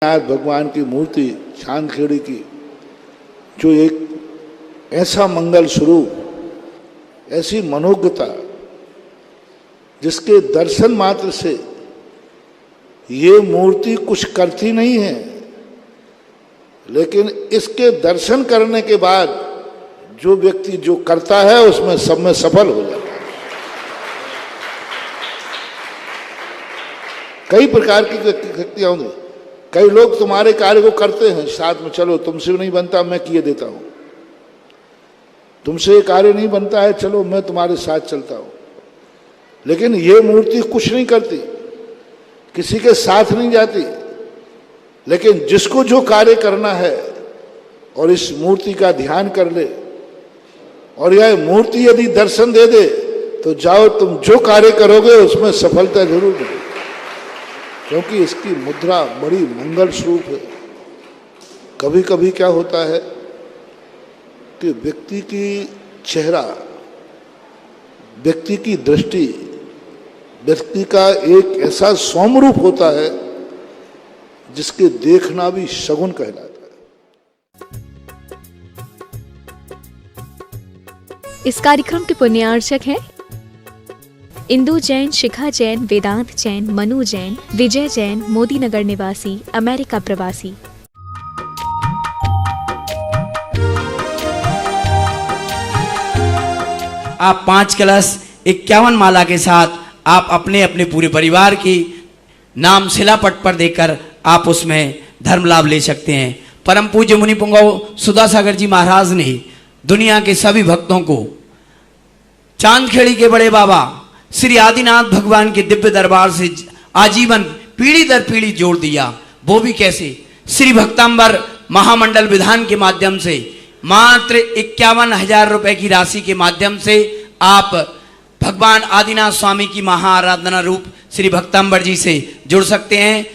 नाथ भगवान की मूर्ति चांदखेड़ी की, जो एक ऐसा मंगल स्वरूप, ऐसी मनोज्ञता, जिसके दर्शन मात्र से ये मूर्ति कुछ करती नहीं है, लेकिन इसके दर्शन करने के बाद जो व्यक्ति जो करता है उसमें सब में सफल हो जाता है। कई प्रकार की शक्तियां होंगी। कई लोग तुम्हारे कार्य को करते हैं साथ में, चलो तुमसे नहीं बनता मैं किए देता हूं, तुमसे ये कार्य नहीं बनता है चलो मैं तुम्हारे साथ चलता हूं। लेकिन ये मूर्ति कुछ नहीं करती, किसी के साथ नहीं जाती, लेकिन जिसको जो कार्य करना है और इस मूर्ति का ध्यान कर ले और यह मूर्ति यदि दर्शन दे दे तो जाओ, तुम जो कार्य करोगे उसमें सफलता जरूर मिलेगी, क्योंकि इसकी मुद्रा बड़ी मंगल स्वरूप है। कभी कभी क्या होता है कि व्यक्ति की चेहरा, व्यक्ति की दृष्टि, व्यक्ति का एक ऐसा सौम्य रूप होता है जिसके देखना भी शगुन कहलाता है। इस कार्यक्रम के पुण्यार्चक हैं इंदु जैन, शिखा जैन, वेदांत जैन, मनु जैन, विजय जैन, मोदी नगर निवासी, अमेरिका प्रवासी। आप 5 कलश 51 माला के साथ आप अपने अपने पूरे परिवार की नाम शिलापट पर देकर आप उसमें धर्म लाभ ले सकते हैं। परम पूज्य मुनि पुंगव सुधा सागर जी महाराज ने दुनिया के सभी भक्तों को चांदखेड़ी के बड़े बाबा श्री आदिनाथ भगवान के दिव्य दरबार से आजीवन पीढ़ी दर पीढ़ी जोड़ दिया। वो भी कैसे? श्री भक्तांबर महामंडल विधान के माध्यम से मात्र 51,000 रुपए की राशि के माध्यम से आप भगवान आदिनाथ स्वामी की महाआराधना रूप श्री भक्तांबर जी से जुड़ सकते हैं।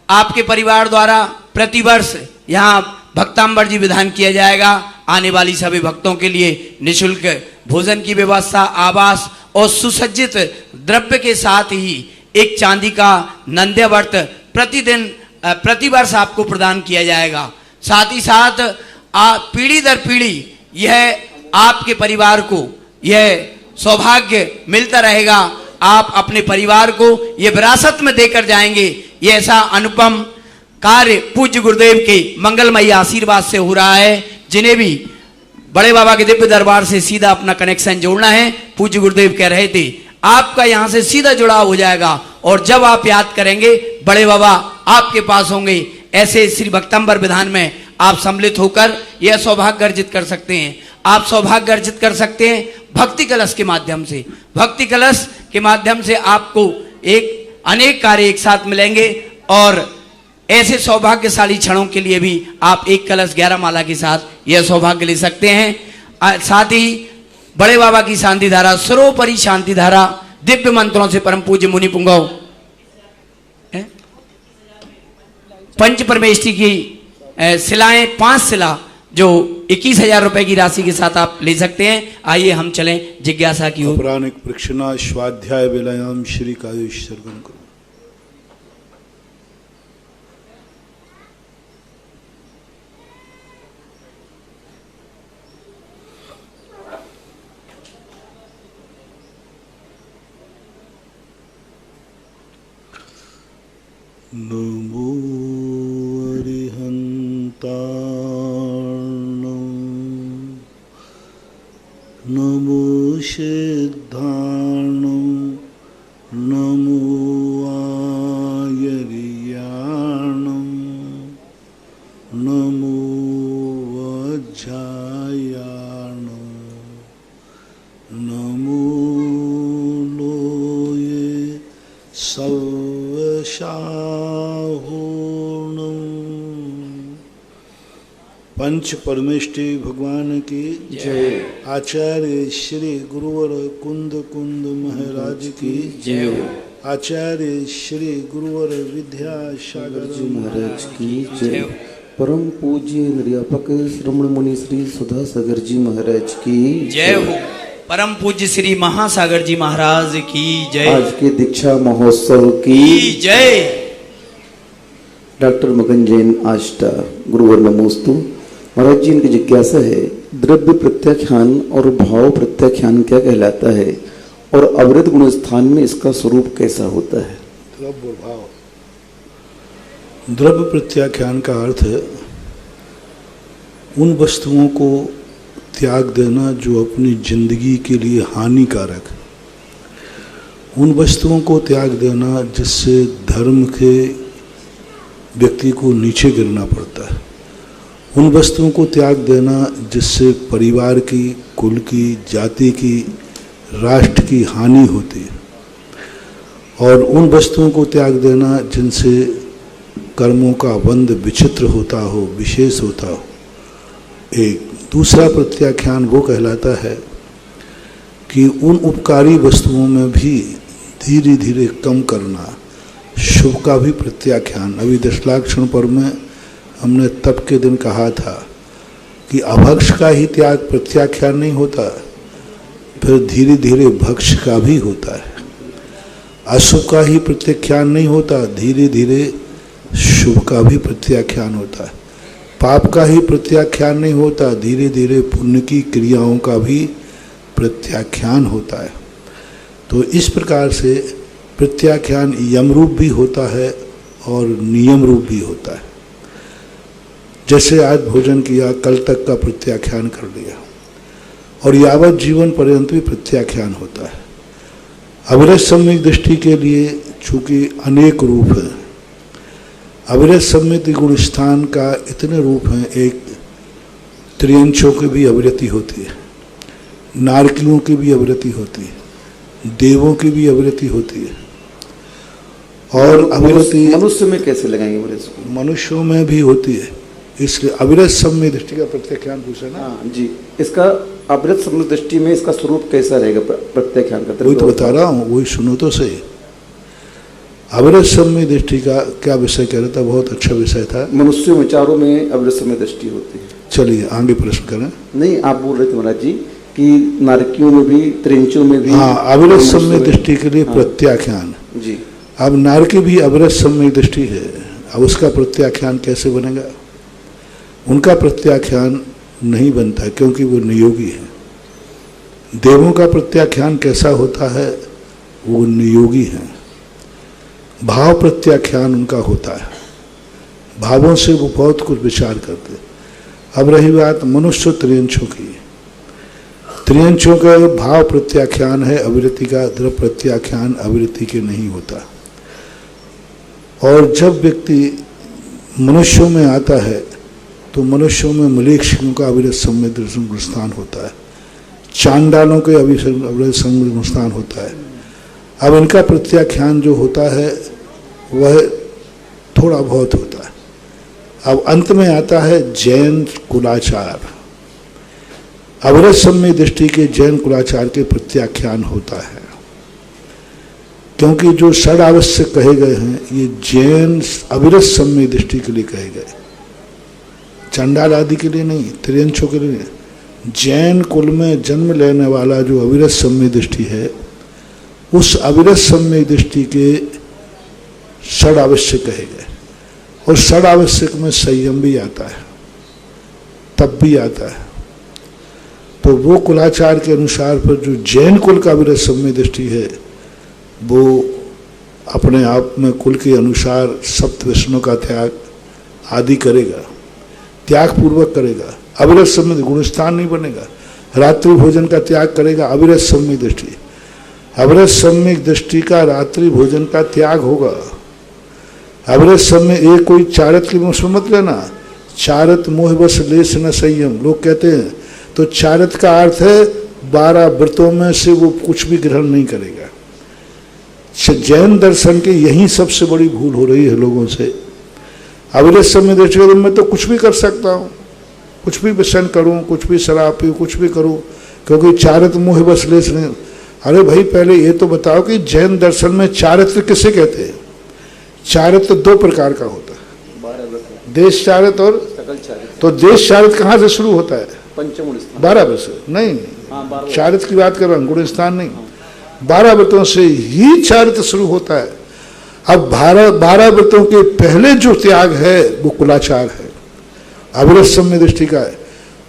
आपके परिवार द्वारा प्रतिवर्ष यहाँ भक्तांबर जी विधान किया जाएगा। आने वाली सभी भक्तों के लिए निःशुल्क भोजन की व्यवस्था, आवास और सुसज्जित द्रव्य के साथ ही एक चांदी का नंद्यावर्त प्रतिवर्ष आपको प्रदान किया जाएगा। साथ ही साथ पीढ़ी दर पीढ़ी यह आपके परिवार को यह सौभाग्य मिलता रहेगा। आप अपने परिवार को यह विरासत में देकर जाएंगे। यह ऐसा अनुपम कार्य पूज्य गुरुदेव के मंगलमयी आशीर्वाद से हो रहा है। जिन्हें भी बड़े बाबा के दिव्य दरबार से सीधा अपना कनेक्शन जोड़ना है, पूज्य गुरुदेव कह रहे थे आपका यहां से सीधा जुड़ाव हो जाएगा और जब आप याद करेंगे बड़े बाबा आपके पास होंगे। ऐसे श्री भक्तांबर विधान में आप सम्मिलित होकर यह सौभाग्य अर्जित कर सकते हैं। आप सौभाग्य अर्जित कर सकते हैं भक्ति कलश के माध्यम से। भक्ति कलश के माध्यम से आपको अनेक कार्य एक साथ मिलेंगे और ऐसे सौभाग्यशाली क्षणों के लिए भी आप 1 कलश 11 माला के साथ यह सौभाग्य ले सकते हैं। साथ ही बड़े बाबा की शांति धारा, सर्वोपरि शांति धारा, दिव्य मंत्रों से परम पूज्य मुनि पुंगव पंच परमेष्ठी की शिलाएं 5 शिला जो 21,000 रुपए की राशि के साथ आप ले सकते हैं। आइए हम चलें जिज्ञासा की ओर। पौराणिक प्रक्षिणा स्वाध्याय विलयम श्री कायुष सर्गम करो। नमो अरिहन्तार्णं नमो सिद्धार्णं नमो आयर्याणं नमो वज्रायाणं नमो लोये पंच परमेष्ठी भगवान की जय। आचार्य श्री गुरुवर कुंद महाराज की जय। आचार्य श्री गुरुवर विद्यासागर जी महाराज की जय। परम पूज्य निर्यापक श्रमण मुनि श्री सुधा सागर जी महाराज की जय हो। परम पूज्य श्री महासागर जी महाराज की जय। आज के दीक्षा महोत्सव की जय। डॉक्टर मगन जैन आष्टा गुरुवर नमोस्तु। महाराज जी, इनकी जिज्ञासा है, द्रव्य प्रत्याख्यान और भाव प्रत्याख्यान क्या कहलाता है और अवृत गुण स्थान में इसका स्वरूप कैसा होता है? द्रव्य और भाव। द्रव्य प्रत्याख्यान का अर्थ है उन वस्तुओं को त्याग देना जो अपनी जिंदगी के लिए हानिकारक है, उन वस्तुओं को त्याग देना जिससे धर्म के व्यक्ति को नीचे गिरना पड़ता है, उन वस्तुओं को त्याग देना जिससे परिवार की, कुल की, जाति की, राष्ट्र की हानि होती है, और उन वस्तुओं को त्याग देना जिनसे कर्मों का बंध विचित्र होता हो, विशेष होता हो। एक दूसरा प्रत्याख्यान वो कहलाता है कि उन उपकारी वस्तुओं में भी धीरे धीरे कम करना, शुभ का भी प्रत्याख्यान। अभी दशलाक्षण पर्व में हमने तप के दिन कहा था कि अभक्ष का ही त्याग प्रत्याख्यान नहीं होता, फिर धीरे धीरे भक्ष का भी होता है। अशुभ का ही प्रत्याख्यान नहीं होता, धीरे धीरे शुभ का भी प्रत्याख्यान होता है। पाप का ही प्रत्याख्यान नहीं होता, धीरे धीरे पुण्य की क्रियाओं का भी प्रत्याख्यान होता है। तो इस प्रकार से प्रत्याख्यान यम रूप भी होता है और नियम रूप भी होता है। जैसे आज भोजन किया, कल तक का प्रत्याख्यान कर लिया, और यावत जीवन पर्यंत भी प्रत्याख्यान होता है। अविरत सम्यक दृष्टि के लिए चूंकि अनेक रूप हैं, अविरत सम्यक गुण स्थान का इतने रूप हैं। एक त्रियंचों की भी अविरति होती है, नारकियों की भी अविरति होती है, देवों की भी अविरति होती है, और अविरति मनुष्य में कैसे लगाएंगे बोले इसको? मनुष्यों में भी होती है। इसलिए अविरत सम्यक दृष्टि का प्रत्याख्यान पूछा ना। हाँ जी, इसका अवृत सम्यक दृष्टि में इसका स्वरूप कैसा रहेगा प्रत्याख्यान का? वही तो बता रहा हूँ, वही सुनो तो सही। अविरत सम्यक दृष्टि का क्या विषय कह रहा था? बहुत अच्छा विषय था। मनुष्य विचारों में अवृत सम्यक दृष्टि होती है। चलिए आगे प्रश्न करें। नहीं, आप बोल रहे थे महाराज जी कि नारकियों में भी, त्रिंचों में भी। हाँ, अविरत सम्यक दृष्टि के लिए प्रत्याख्यान जी। अब नारकी भी अविरत सम्यक दृष्टि है, अब उसका प्रत्याख्यान कैसे बनेगा? उनका प्रत्याख्यान नहीं बनता क्योंकि वो नियोगी है। देवों का प्रत्याख्यान कैसा होता है? वो नियोगी हैं। भाव प्रत्याख्यान उनका होता है, भावों से वो बहुत कुछ विचार करते। अब रही बात मनुष्य त्रियंचों की, त्रियंचों का भाव प्रत्याख्यान है अविरति का, द्रव्य प्रत्याख्यान अविरति के नहीं होता। और जब व्यक्ति मनुष्यों में आता है तो मनुष्यों में मलेच्छियों का अविरत सम्यक स्थान होता है, चांडालों के अविरत सम्यक स्थान होता है। अब इनका प्रत्याख्यान जो होता है वह थोड़ा बहुत होता है। अब अंत में आता है जैन कुलाचार। अविरत सम्यक दृष्टि के जैन कुलाचार के प्रत्याख्यान होता है, क्योंकि जो षड आवश्यक कहे गए हैं ये जैन अविरत सम्यक दृष्टि के लिए कहे गए, चंडाल आदि के लिए नहीं, त्रियंचों के लिए नहीं। जैन कुल में जन्म लेने वाला जो अविरत सम्यक दृष्टि है, उस अविरत सम्यक दृष्टि के षड आवश्यक कहे गए। और षड आवश्यक में संयम भी आता है, तप भी आता है। तो वो कुलाचार के अनुसार पर जो जैन कुल का अविरत सम्यक दृष्टि है वो अपने आप में कुल के अनुसार सप्त व्यसनों का त्याग आदि करेगा, त्याग पूर्वक करेगा। अविरत सम्यक गुणस्थान नहीं बनेगा। रात्रि भोजन का त्याग करेगा, अविरत सम्यक दृष्टि। अविरत सम्यक दृष्टि का रात्रि भोजन का त्याग होगा। अविरत सम्यक एक कोई चारत की मुँह मत लेना, चारत मोह बस लेस न संयम लोग कहते हैं। तो चारत का अर्थ है 12 व्रतों में से वो कुछ भी ग्रहण नहीं करेगा। जैन दर्शन के यही सबसे बड़ी भूल हो रही है लोगों से। अविरत सम्यक दृष्टि में मैं तो कुछ भी कर सकता हूँ, कुछ भी व्यसन करूँ, कुछ भी शराब पीऊँ, कुछ भी करूँ, क्योंकि चारत मोह बस लेस नहीं। अरे भाई पहले ये तो बताओ कि जैन दर्शन में चारित्र किसे कहते हैं? चारित्र 2 प्रकार का होता है, देश चारित्र और सकल चारित्र। तो देश चारित्र कहाँ से शुरू होता है? पंचम 12 वर्ष नहीं, चारित्र की बात कर रहा हूँ, गुण स्थान नहीं। 12 व्रतों से ही चारित्र शुरू होता है। अब 12 व्रतों के पहले जो त्याग है वो कुलाचार है, अविरत सम्य दृष्टि का है।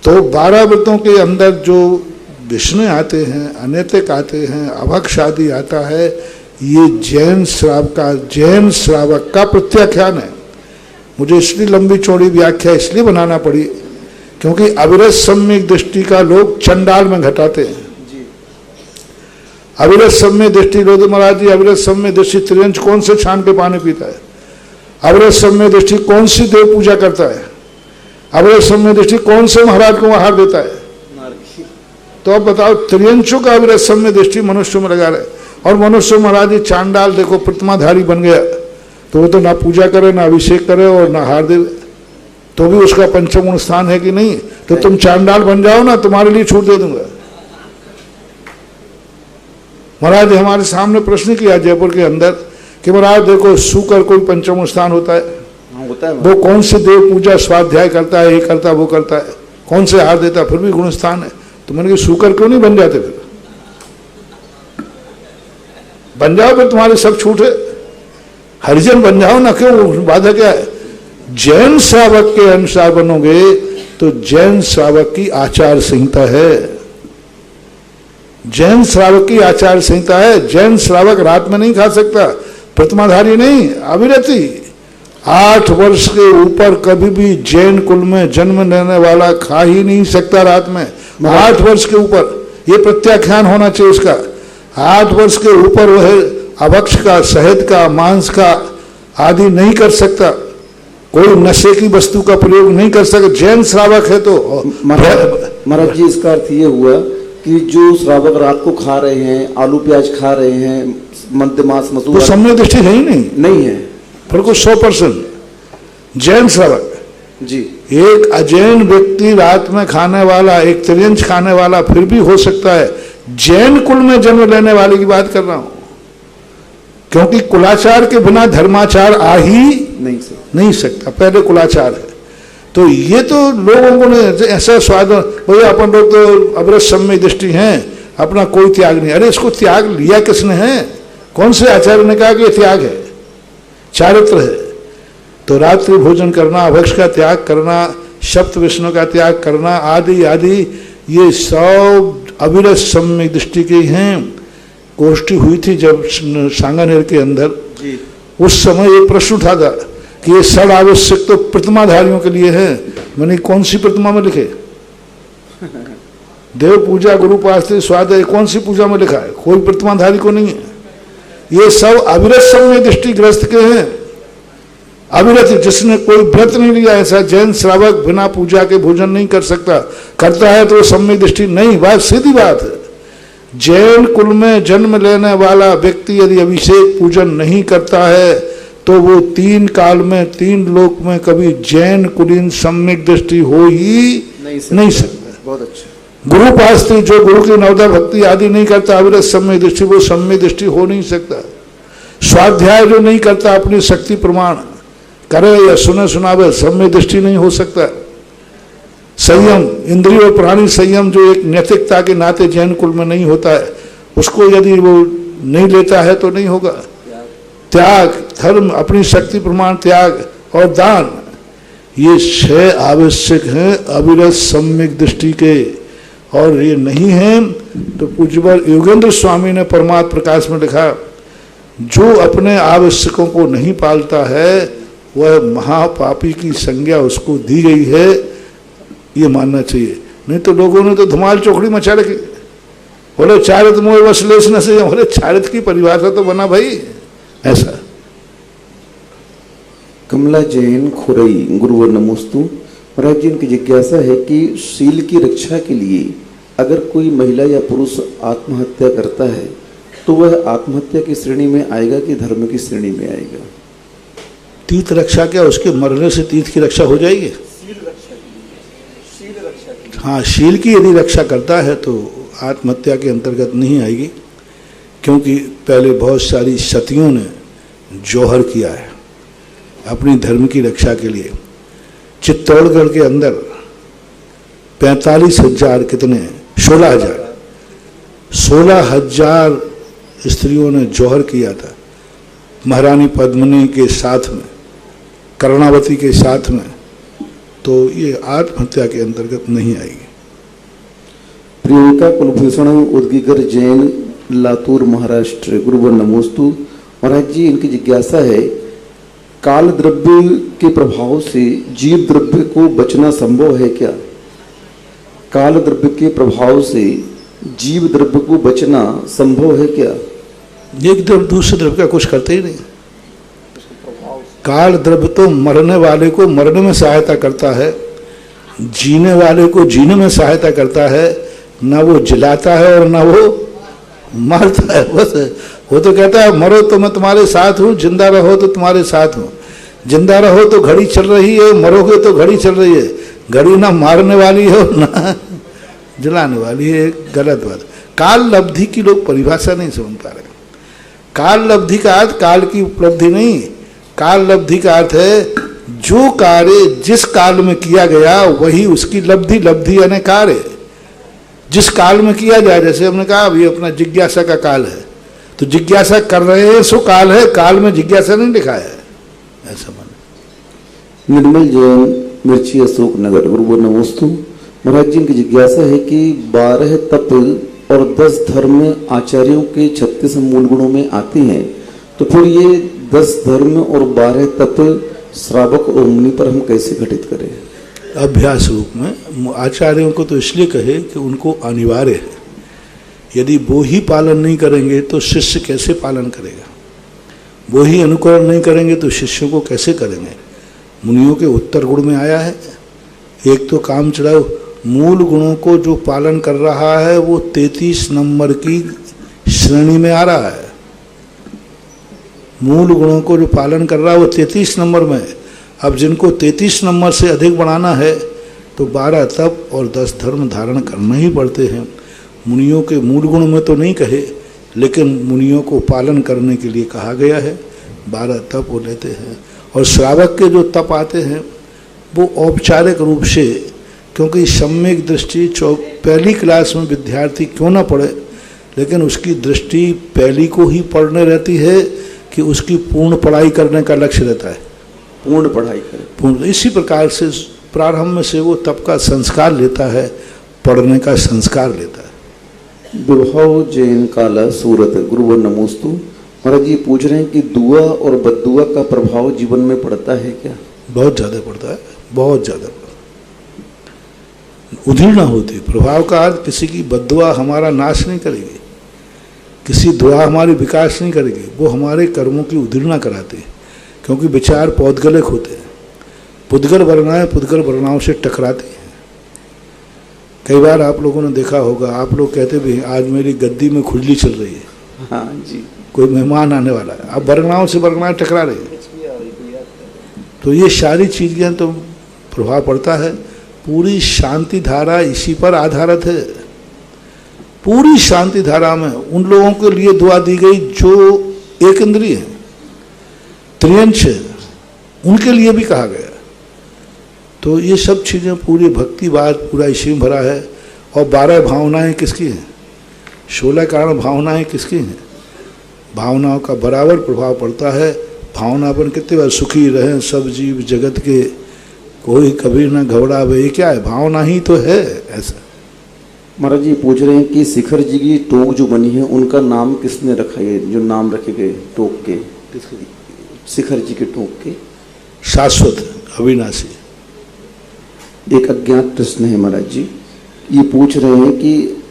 तो 12 व्रतों के अंदर जो विष्णु आते हैं, अनैतिक आते हैं, अभक्ष आदि आता है, ये जैन श्रावक का प्रत्याख्यान है। मुझे इसलिए लंबी चौड़ी व्याख्या इसलिए बनाना पड़ी क्योंकि अविरत सम्यक दृष्टि का लोग चंडाल में घटाते हैं। अविरत सम्य दृष्टि, रोधे महाराज जी, अविरत सम्य दृष्टि त्रियंच कौन से छान के पानी पीता है? अविरत सम्य दृष्टि कौन सी देव पूजा करता है? अविरत सम्य दृष्टि कौन से महाराज को आहार देता है? तो अब बताओ, त्रियंचों का अविरत सम्य दृष्टि मनुष्य में लगा रहे, और मनुष्य महाराज जी चांडाल देखो प्रतिमाधारी बन गया, तो वो तो ना पूजा करे, ना अभिषेक करे और ना आहार दे, तो भी उसका पंचम गुण स्थान है कि नहीं? तो तुम चांडाल बन जाओ ना, तुम्हारे लिए छूट दे दूंगा। महाराज हमारे सामने प्रश्न किया जयपुर के अंदर कि महाराज देखो, सूकर कोई पंचम स्थान होता है, वो कौन से देव पूजा स्वाध्याय करता है, ये करता वो करता है, कौन से आहार देता है, फिर भी गुण स्थान है। तो मैंने कहा सूकर क्यों नहीं बन जाते? फिर बन जाओ, फिर तुम्हारे सब छूट है, हरिजन बन जाओ ना, क्यों बाधा क्या है? जैन श्रावक के अनुसार बनोगे तो जैन श्रावक की आचार संहिता है, जैन श्रावक की आचार संहिता है। जैन श्रावक रात में नहीं खा सकता, प्रतिमाधारी नहीं, अविरति। 8 वर्ष के ऊपर कभी भी जैन कुल में जन्म लेने वाला खा ही नहीं सकता रात में। 8 वर्ष के ऊपर, ये प्रत्याख्यान होना चाहिए इसका। 8 वर्ष के ऊपर वह अभक्ष का, शहद का, मांस का आदि नहीं कर सकता, कोई नशे की वस्तु का प्रयोग नहीं कर सकता, जैन श्रावक है। तो महाराज जी, इसका अर्थ ये हुआ कि जो श्रावक रात को खा रहे हैं, आलू प्याज खा रहे हैं, मध्य मांस मसूर, तो सम्य दृष्टि है ही नहीं है, बिल्कुल 100% जैन श्रावक जी। एक अजैन व्यक्ति रात में खाने वाला, एक त्रियंच खाने वाला फिर भी हो सकता है। जैन कुल में जन्म लेने वाले की बात कर रहा हूं, क्योंकि कुलाचार के बिना धर्माचार आ ही नहीं सकता, पहले कुलाचार है। तो ये तो लोगों को ने ऐसा स्वाद, भैया अपन लोग तो अविरत सम्य दृष्टि हैं, अपना कोई त्याग नहीं। अरे इसको त्याग लिया किसने है? कौन से आचार्य ने कहा कि ये त्याग है? चारित्र है। तो रात्रि भोजन करना, अभक्ष का त्याग करना, सप्त विष्णु का त्याग करना आदि आदि, ये सब अविरत सम्य दृष्टि के हैं। गोष्ठी हुई थी जब सांगानेर के अंदर, उस समय एक प्रश्न उठा था कि ये षड आवश्यक तो प्रतिमाधारियों के लिए है। मैंने कौन सी प्रतिमा में लिखे? देव पूजा, गुरु पास्ते, स्वाध्याय, कौन सी पूजा में लिखा है? कोई प्रतिमाधारी को नहीं है। ये सब अविरत सम्य दृष्टि ग्रस्त के हैं। अविरत, जिसने कोई व्रत नहीं लिया, ऐसा जैन श्रावक बिना पूजा के भोजन नहीं कर सकता, करता है तो सम्य दृष्टि नहीं। बात सीधी बात है। जैन कुल में जन्म लेने वाला व्यक्ति यदि अभिषेक पूजन नहीं करता है तो वो 3 काल में 3 लोक में कभी जैन कुलीन सम्यक दृष्टि हो ही नहीं सकता। बहुत अच्छा। गुरु पास्ती, जो गुरु की नवदा भक्ति आदि नहीं करता, अविरत सम्य दृष्टि, वो सम्य दृष्टि हो नहीं सकता। स्वाध्याय जो नहीं करता, अपनी शक्ति प्रमाण करे या सुने सुनावे, सम्य दृष्टि नहीं हो सकता। संयम, इंद्रिय और प्राणी संयम जो एक नैतिकता के नाते जैन कुल में नहीं होता है, उसको यदि वो नहीं लेता है तो नहीं होगा। त्याग, धर्म, अपनी शक्ति प्रमाण त्याग और दान, ये 6 आवश्यक हैं अविरत सम्यक दृष्टि के। और ये नहीं है तो पूज्यवर योगेंद्र स्वामी ने परमात्म प्रकाश में लिखा, जो अपने आवश्यकों को नहीं पालता है वह महापापी की संज्ञा उसको दी गई है, ये मानना चाहिए। नहीं तो लोगों ने तो धुमाल चौकड़ी मचा रखी। बोले चारित मोह बस लेस न से, बोले चारित की परिभाषा तो बना भाई ऐसा। कमला जैन खुरई, गुरुवर नमोस्तु। महाराज जी, इनकी जिज्ञासा है कि शील की रक्षा के लिए अगर कोई महिला या पुरुष आत्महत्या करता है तो वह आत्महत्या की श्रेणी में आएगा कि धर्म की श्रेणी में आएगा? तीर्थ रक्षा क्या, उसके मरने से तीर्थ की रक्षा हो जाएगी? हाँ, शील की यदि रक्षा करता है तो आत्महत्या के अंतर्गत नहीं आएगी, क्योंकि पहले बहुत सारी सतियों ने जौहर किया है अपनी धर्म की रक्षा के लिए। चित्तौड़गढ़ के अंदर 45,000 कितने 16,000 स्त्रियों ने जौहर किया था। महारानी पद्मिनी के साथ में, कर्णावती के साथ में, तो ये आत्महत्या के अंतर्गत नहीं आएगी। प्रियंका कुलभूषण उदगीकर जैन, लातूर महाराष्ट्र। गुरुवर नमोस्तु। महाराज जी, इनकी जिज्ञासा है, काल द्रव्य के प्रभाव से जीव द्रव्य को बचना संभव है क्या? काल द्रव्य के प्रभाव से जीव द्रव्य को बचना संभव है क्या? एक द्रव्य दूसरे द्रव्य का कुछ करते ही नहीं। काल द्रव्य तो मरने वाले को मरने में सहायता करता है, जीने वाले को जीने में सहायता करता है, ना वो जिलाता है और ना वो मारता है। बस वो तो कहता है मरो तो मैं तुम्हारे साथ हूँ, जिंदा रहो तो तुम्हारे साथ हूँ। जिंदा रहो तो घड़ी चल रही है, मरोगे तो घड़ी चल रही है। घड़ी ना मारने वाली है ना जलाने वाली है, गलत बात। काल लब्धि की लोग परिभाषा नहीं समझ पा रहे। काल लब्धि का अर्थ काल की उपलब्धि नहीं, काल लब्धि का अर्थ है जो कार्य जिस काल में किया गया वही उसकी लब्धि। लब्धि यानी कार्य जिस काल में किया जाए। जैसे हमने कहा अभी अपना जिज्ञासा का काल है, तो जिज्ञासा कर रहे हैं सो काल है, काल में जिज्ञासा नहीं लिखा है, ऐसा मान। निर्मल जैन, मिर्ची, अशोक नगर। गुरुवर नमोस्तु। महाराज जी, इनकी जिज्ञासा है कि 12 तप और 10 धर्म आचार्यों के 36 मूल गुणों में आते हैं, तो फिर ये 10 धर्म और 12 तप श्रावक और मुनि पर हम कैसे घटित करें? अभ्यास रूप में आचार्यों को तो इसलिए कहे कि उनको अनिवार्य है। यदि वो ही पालन नहीं करेंगे तो शिष्य कैसे पालन करेगा? वो ही अनुकरण नहीं करेंगे तो शिष्यों को कैसे करेंगे? मुनियों के उत्तर गुण में आया है। एक तो काम चलाओ, मूल गुणों को जो पालन कर रहा है वो 33 नंबर की श्रेणी में आ रहा है। मूल गुणों को जो पालन कर रहा है वो 33 नंबर में है। अब जिनको 33 नंबर से अधिक बढ़ाना है तो 12 तप और 10 धर्म धारण करना ही पड़ते हैं। मुनियों के मूल गुण में तो नहीं कहे, लेकिन मुनियों को पालन करने के लिए कहा गया है। 12 तप वो लेते हैं। और श्रावक के जो तप आते हैं वो औपचारिक रूप से, क्योंकि सम्यक दृष्टि पहली क्लास में विद्यार्थी क्यों ना पढ़े, लेकिन उसकी दृष्टि पहली को ही पढ़ने रहती है कि उसकी पूर्ण पढ़ाई करने का लक्ष्य रहता है। पूर्ण पढ़ाई करें। पूर्ण इसी प्रकार से प्रारंभ में से वो तप का संस्कार लेता है, पढ़ने का संस्कार लेता है। विभव जैन, काला, सूरत। गुरुवर नमोस्तु। महाराज जी पूछ रहे हैं कि दुआ और बद्दुआ का प्रभाव जीवन में पड़ता है क्या? बहुत ज़्यादा पड़ता है, बहुत ज़्यादा। उधीड़ना होती प्रभाव का अर्थ किसी की बद्दुआ हमारा नाश नहीं करेगी, किसी दुआ हमारी विकास नहीं करेगी, वो हमारे कर्मों की उधीड़ना कराती है। क्योंकि विचार पौद्गलिक होते हैं। पुद्गल वर्णाएं पुद्गल वर्णाओं से टकराती हैं। कई बार आप लोगों ने देखा होगा, आप लोग कहते भी आज मेरी गद्दी में खुजली चल रही है। हाँ जी। कोई मेहमान आने वाला है, अब वर्णाओं से वर्णाएं टकरा रही है, तो ये सारी चीजें तो प्रभाव पड़ता है। पूरी शांति धारा इसी पर आधारित है। पूरी शांति धारा में उन लोगों के लिए दुआ दी गई जो एक इंद्रिय है, त्रियंश है, उनके लिए भी कहा गया। तो ये सब चीज़ें पूरी भक्तिवाद पूरा इसी में भरा है। और 12 भावनाएं किसकी हैं? 16 कारण भावनाएं किसकी हैं? भावनाओं का बराबर प्रभाव पड़ता है। भावना अपन कितने बार सुखी रहें सब जीव जगत के, कोई कभी ना घबरावे, ये क्या है? भावना ही तो है। ऐसा महाराज जी पूछ रहे हैं कि शिखर जी की टोक जो बनी है उनका नाम किसने रखा है? जो नाम रखे गए टोक के, शिखर जी के टोक के? शाश्वत अविनाशी। एक अज्ञात प्रश्न है महाराज जी, ये पूछ रहे हैं कि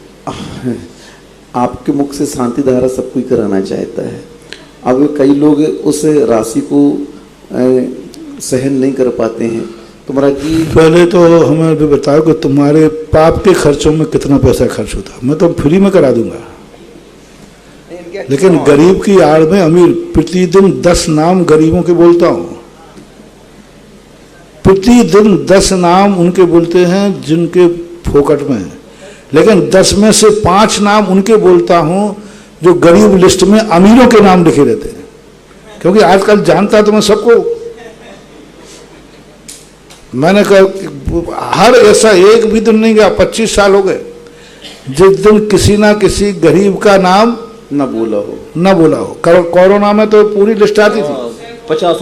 आपके मुख से शांति धारा सब कोई कराना चाहता है। अब कई लोग उस राशि को सहन नहीं कर पाते हैं, तो महाराज जी पहले तो हमें भी बताओ कि तुम्हारे पाप के खर्चों में कितना पैसा खर्च होता? मैं तो फ्री में करा दूंगा, लेकिन गरीब की आड़ में अमीर। प्रतिदिन 10 नाम गरीबों के बोलता हूँ, प्रतिदिन 10 नाम उनके बोलते हैं जिनके फोकट में है, लेकिन 10 में से 5 नाम उनके बोलता हूँ जो गरीब लिस्ट में अमीरों के नाम लिखे रहते हैं। क्योंकि आजकल जानता तो मैं सबको, मैंने कहा हर ऐसा एक भी दिन नहीं गया, 25 साल हो गए जिस दिन किसी ना किसी गरीब का नाम न बोला हो। न बोला हो। कोरोना में तो पूरी लिस्ट आती थी, 50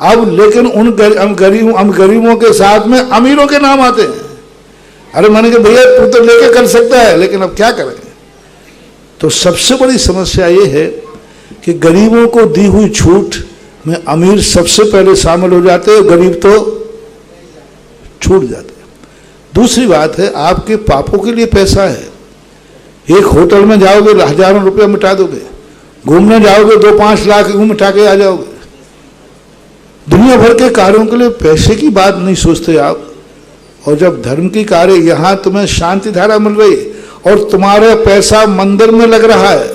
अब लेकिन हम गरीबों के साथ में अमीरों के नाम आते हैं। अरे मैंने कहा भैया तू तो लेके कर सकता है, लेकिन अब क्या करें। तो सबसे बड़ी समस्या ये है कि गरीबों को दी हुई छूट में अमीर सबसे पहले शामिल हो जाते हैं, गरीब तो छूट जाते हैं। दूसरी बात है, आपके पापों के लिए पैसा है। एक होटल में जाओगे हजारों रुपया मिटा दोगे, घूमने जाओगे 2-5 लाख यूं मिटा के आ जाओगे। दुनिया भर के कार्यों के लिए पैसे की बात नहीं सोचते आप। और जब धर्म की कार्य, यहां तुम्हें शांति धारा मिल रही और तुम्हारा पैसा मंदिर में लग रहा है,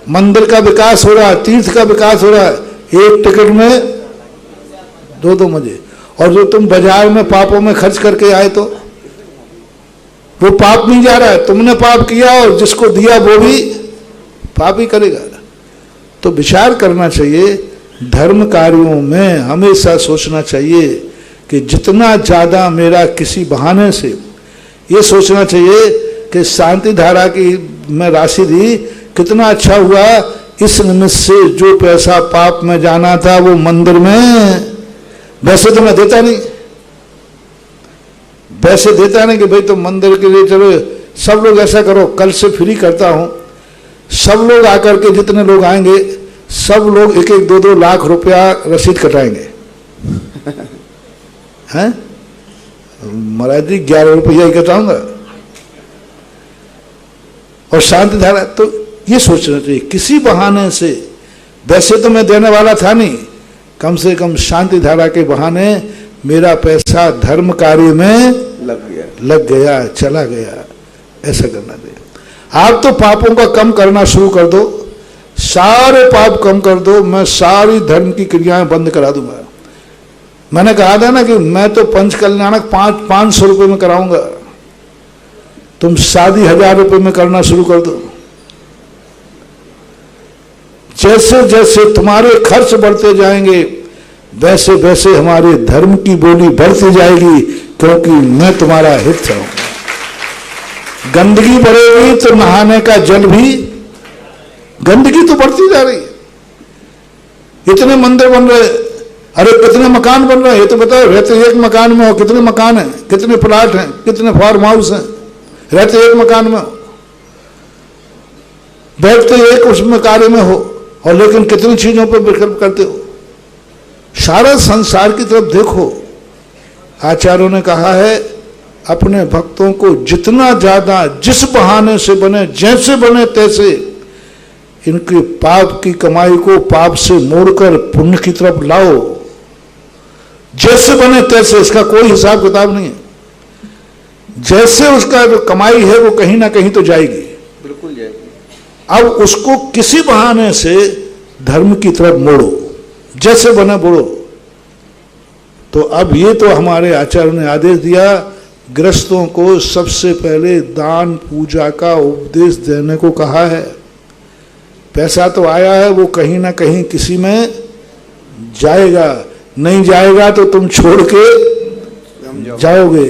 मंदिर का विकास हो रहा है, तीर्थ का विकास हो रहा है, एक टिकट में 2-2 मजे। और जो तुम बाजार में पापों में खर्च करके आए तो वो पाप नहीं जा रहा है, तुमने पाप किया और जिसको दिया वो भी पाप ही करेगा। तो विचार करना चाहिए, धर्म कार्यों में हमेशा सोचना चाहिए कि जितना ज्यादा मेरा किसी बहाने से, ये सोचना चाहिए कि शांति धारा की मैं राशि दी, कितना अच्छा हुआ, इस निमित्त से जो पैसा पाप में जाना था वो मंदिर में, वैसे तो मैं देता नहीं, वैसे देता नहीं कि भाई तो मंदिर के लिए चलो सब लोग ऐसा करो, कल से फ्री करता हूं, सब लोग आकर के जितने लोग आएंगे सब लोग 1-1, 2-2 लाख रुपया रसीद कटाएंगे। हैं महाराज जी 11 रुपया ही कटाऊंगा। और शांति धारा, तो ये सोचना चाहिए किसी बहाने से, वैसे तो मैं देने वाला था नहीं, कम से कम शांति धारा के बहाने मेरा पैसा धर्म कार्य में लग गया, चला गया, ऐसा करना चाहिए। आप तो पापों का कम करना शुरू कर दो, सारे पाप कम कर दो, मैं सारी धर्म की क्रियाएं बंद करा दूंगा। मैंने कहा था ना कि मैं तो पंच कल्याणक 500 रुपये में कराऊंगा, तुम शादी 1000 रुपये में करना शुरू कर दो। जैसे जैसे तुम्हारे खर्च बढ़ते जाएंगे वैसे वैसे हमारे धर्म की बोली बढ़ती जाएगी, क्योंकि मैं तुम्हारा हित चाहूंगा। गंदगी बढ़ेगी तो नहाने का जल भी, गंदगी तो बढ़ती जा रही है। इतने मंदिर बन रहे, अरे कितने मकान बन रहे हैं, ये तो बताओ। रहते एक मकान में हो, कितने मकान हैं, कितने प्लाट हैं, कितने फार्म हाउस हैं, रहते एक मकान में हो, बैठते एक उसमें कार्य में हो, और लेकिन कितनी चीजों पर विकल्प करते हो। सारा संसार की तरफ देखो। आचार्यों ने कहा है अपने भक्तों को जितना ज्यादा जिस बहाने से बने, जैसे बने तैसे, इनके पाप की कमाई को पाप से मोड़कर पुण्य की तरफ लाओ। जैसे बने तैसे, इसका कोई हिसाब किताब नहीं है। जैसे उसका जो कमाई है वो कहीं ना कहीं तो जाएगी, बिल्कुल जाएगी। अब उसको किसी बहाने से धर्म की तरफ मोड़ो, जैसे बने मोड़ो। तो अब ये तो हमारे आचार्य ने आदेश दिया, गृहस्थों को सबसे पहले दान पूजा का उपदेश देने को कहा है। पैसा तो आया है, वो कहीं ना कहीं किसी में जाएगा, नहीं जाएगा तो तुम छोड़ के जाओगे।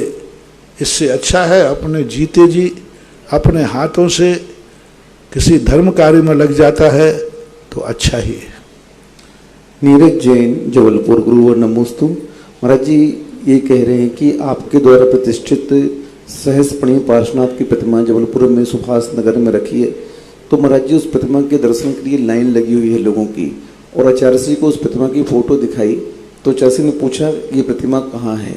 इससे अच्छा है अपने जीते जी अपने हाथों से किसी धर्म कार्य में लग जाता है तो अच्छा ही है। नीरज जैन, जबलपुर, गुरुवर नमोस्तु। महाराज जी ये कह रहे हैं कि आपके द्वारा प्रतिष्ठित सहस्पणीय पार्श्वनाथ की प्रतिमा जबलपुर में सुभाष नगर में रखी है। तो महाराज जी उस प्रतिमा के दर्शन के लिए लाइन लगी हुई है लोगों की, और आचार्य श्री को उस प्रतिमा की फोटो दिखाई तो आचार्य श्री ने पूछा ये प्रतिमा कहाँ है।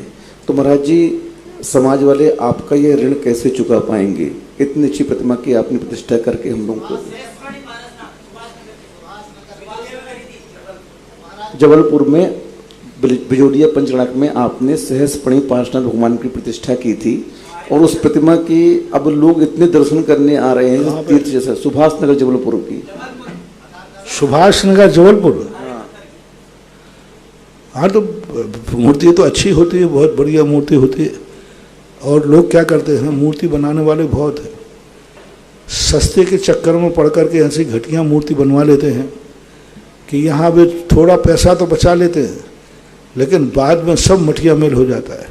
तो महाराज जी समाज वाले आपका यह ऋण कैसे चुका पाएंगे, इतनी अच्छी प्रतिमा की आपने प्रतिष्ठा करके हम लोगों को। जबलपुर में बिजोड़िया पंचगणक में आपने सहस्पणीय पार्श्वनाथ भगवान की प्रतिष्ठा की थी, और उस प्रतिमा की अब लोग इतने दर्शन करने आ रहे हैं तीर्थ जैसा। सुभाष नगर जबलपुर की, सुभाष नगर जबलपुर। हाँ तो मूर्ति तो अच्छी होती है, बहुत बढ़िया मूर्ति होती है। और लोग क्या करते हैं, मूर्ति बनाने वाले बहुत हैं, सस्ते के चक्कर में पड़ करके ऐसी घटिया मूर्ति बनवा लेते हैं कि यहाँ भी थोड़ा पैसा तो बचा लेते हैं, लेकिन बाद में सब मटिया मेल हो जाता है।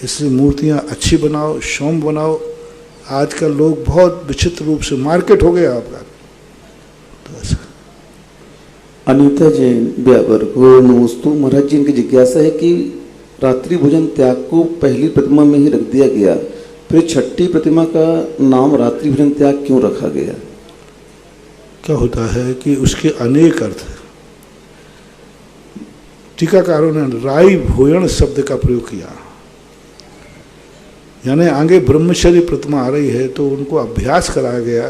इसलिए मूर्तियाँ अच्छी बनाओ, सौम्य बनाओ। आजकल लोग बहुत विचित्र रूप से, मार्केट हो गया आपका, बस। अनीता जैन ब्यावर नमोस्तु। महाराज जी, इनकी जिज्ञासा है कि रात्रि भोजन त्याग को पहली प्रतिमा में ही रख दिया गया, फिर छठी प्रतिमा का नाम रात्रि भोजन त्याग क्यों रखा गया? क्या होता है कि उसके अनेक अर्थ हैं। टीकाकारों ने राई भोजन शब्द का प्रयोग किया, यानी आगे ब्रह्मचर्य प्रतिमा आ रही है तो उनको अभ्यास कराया गया,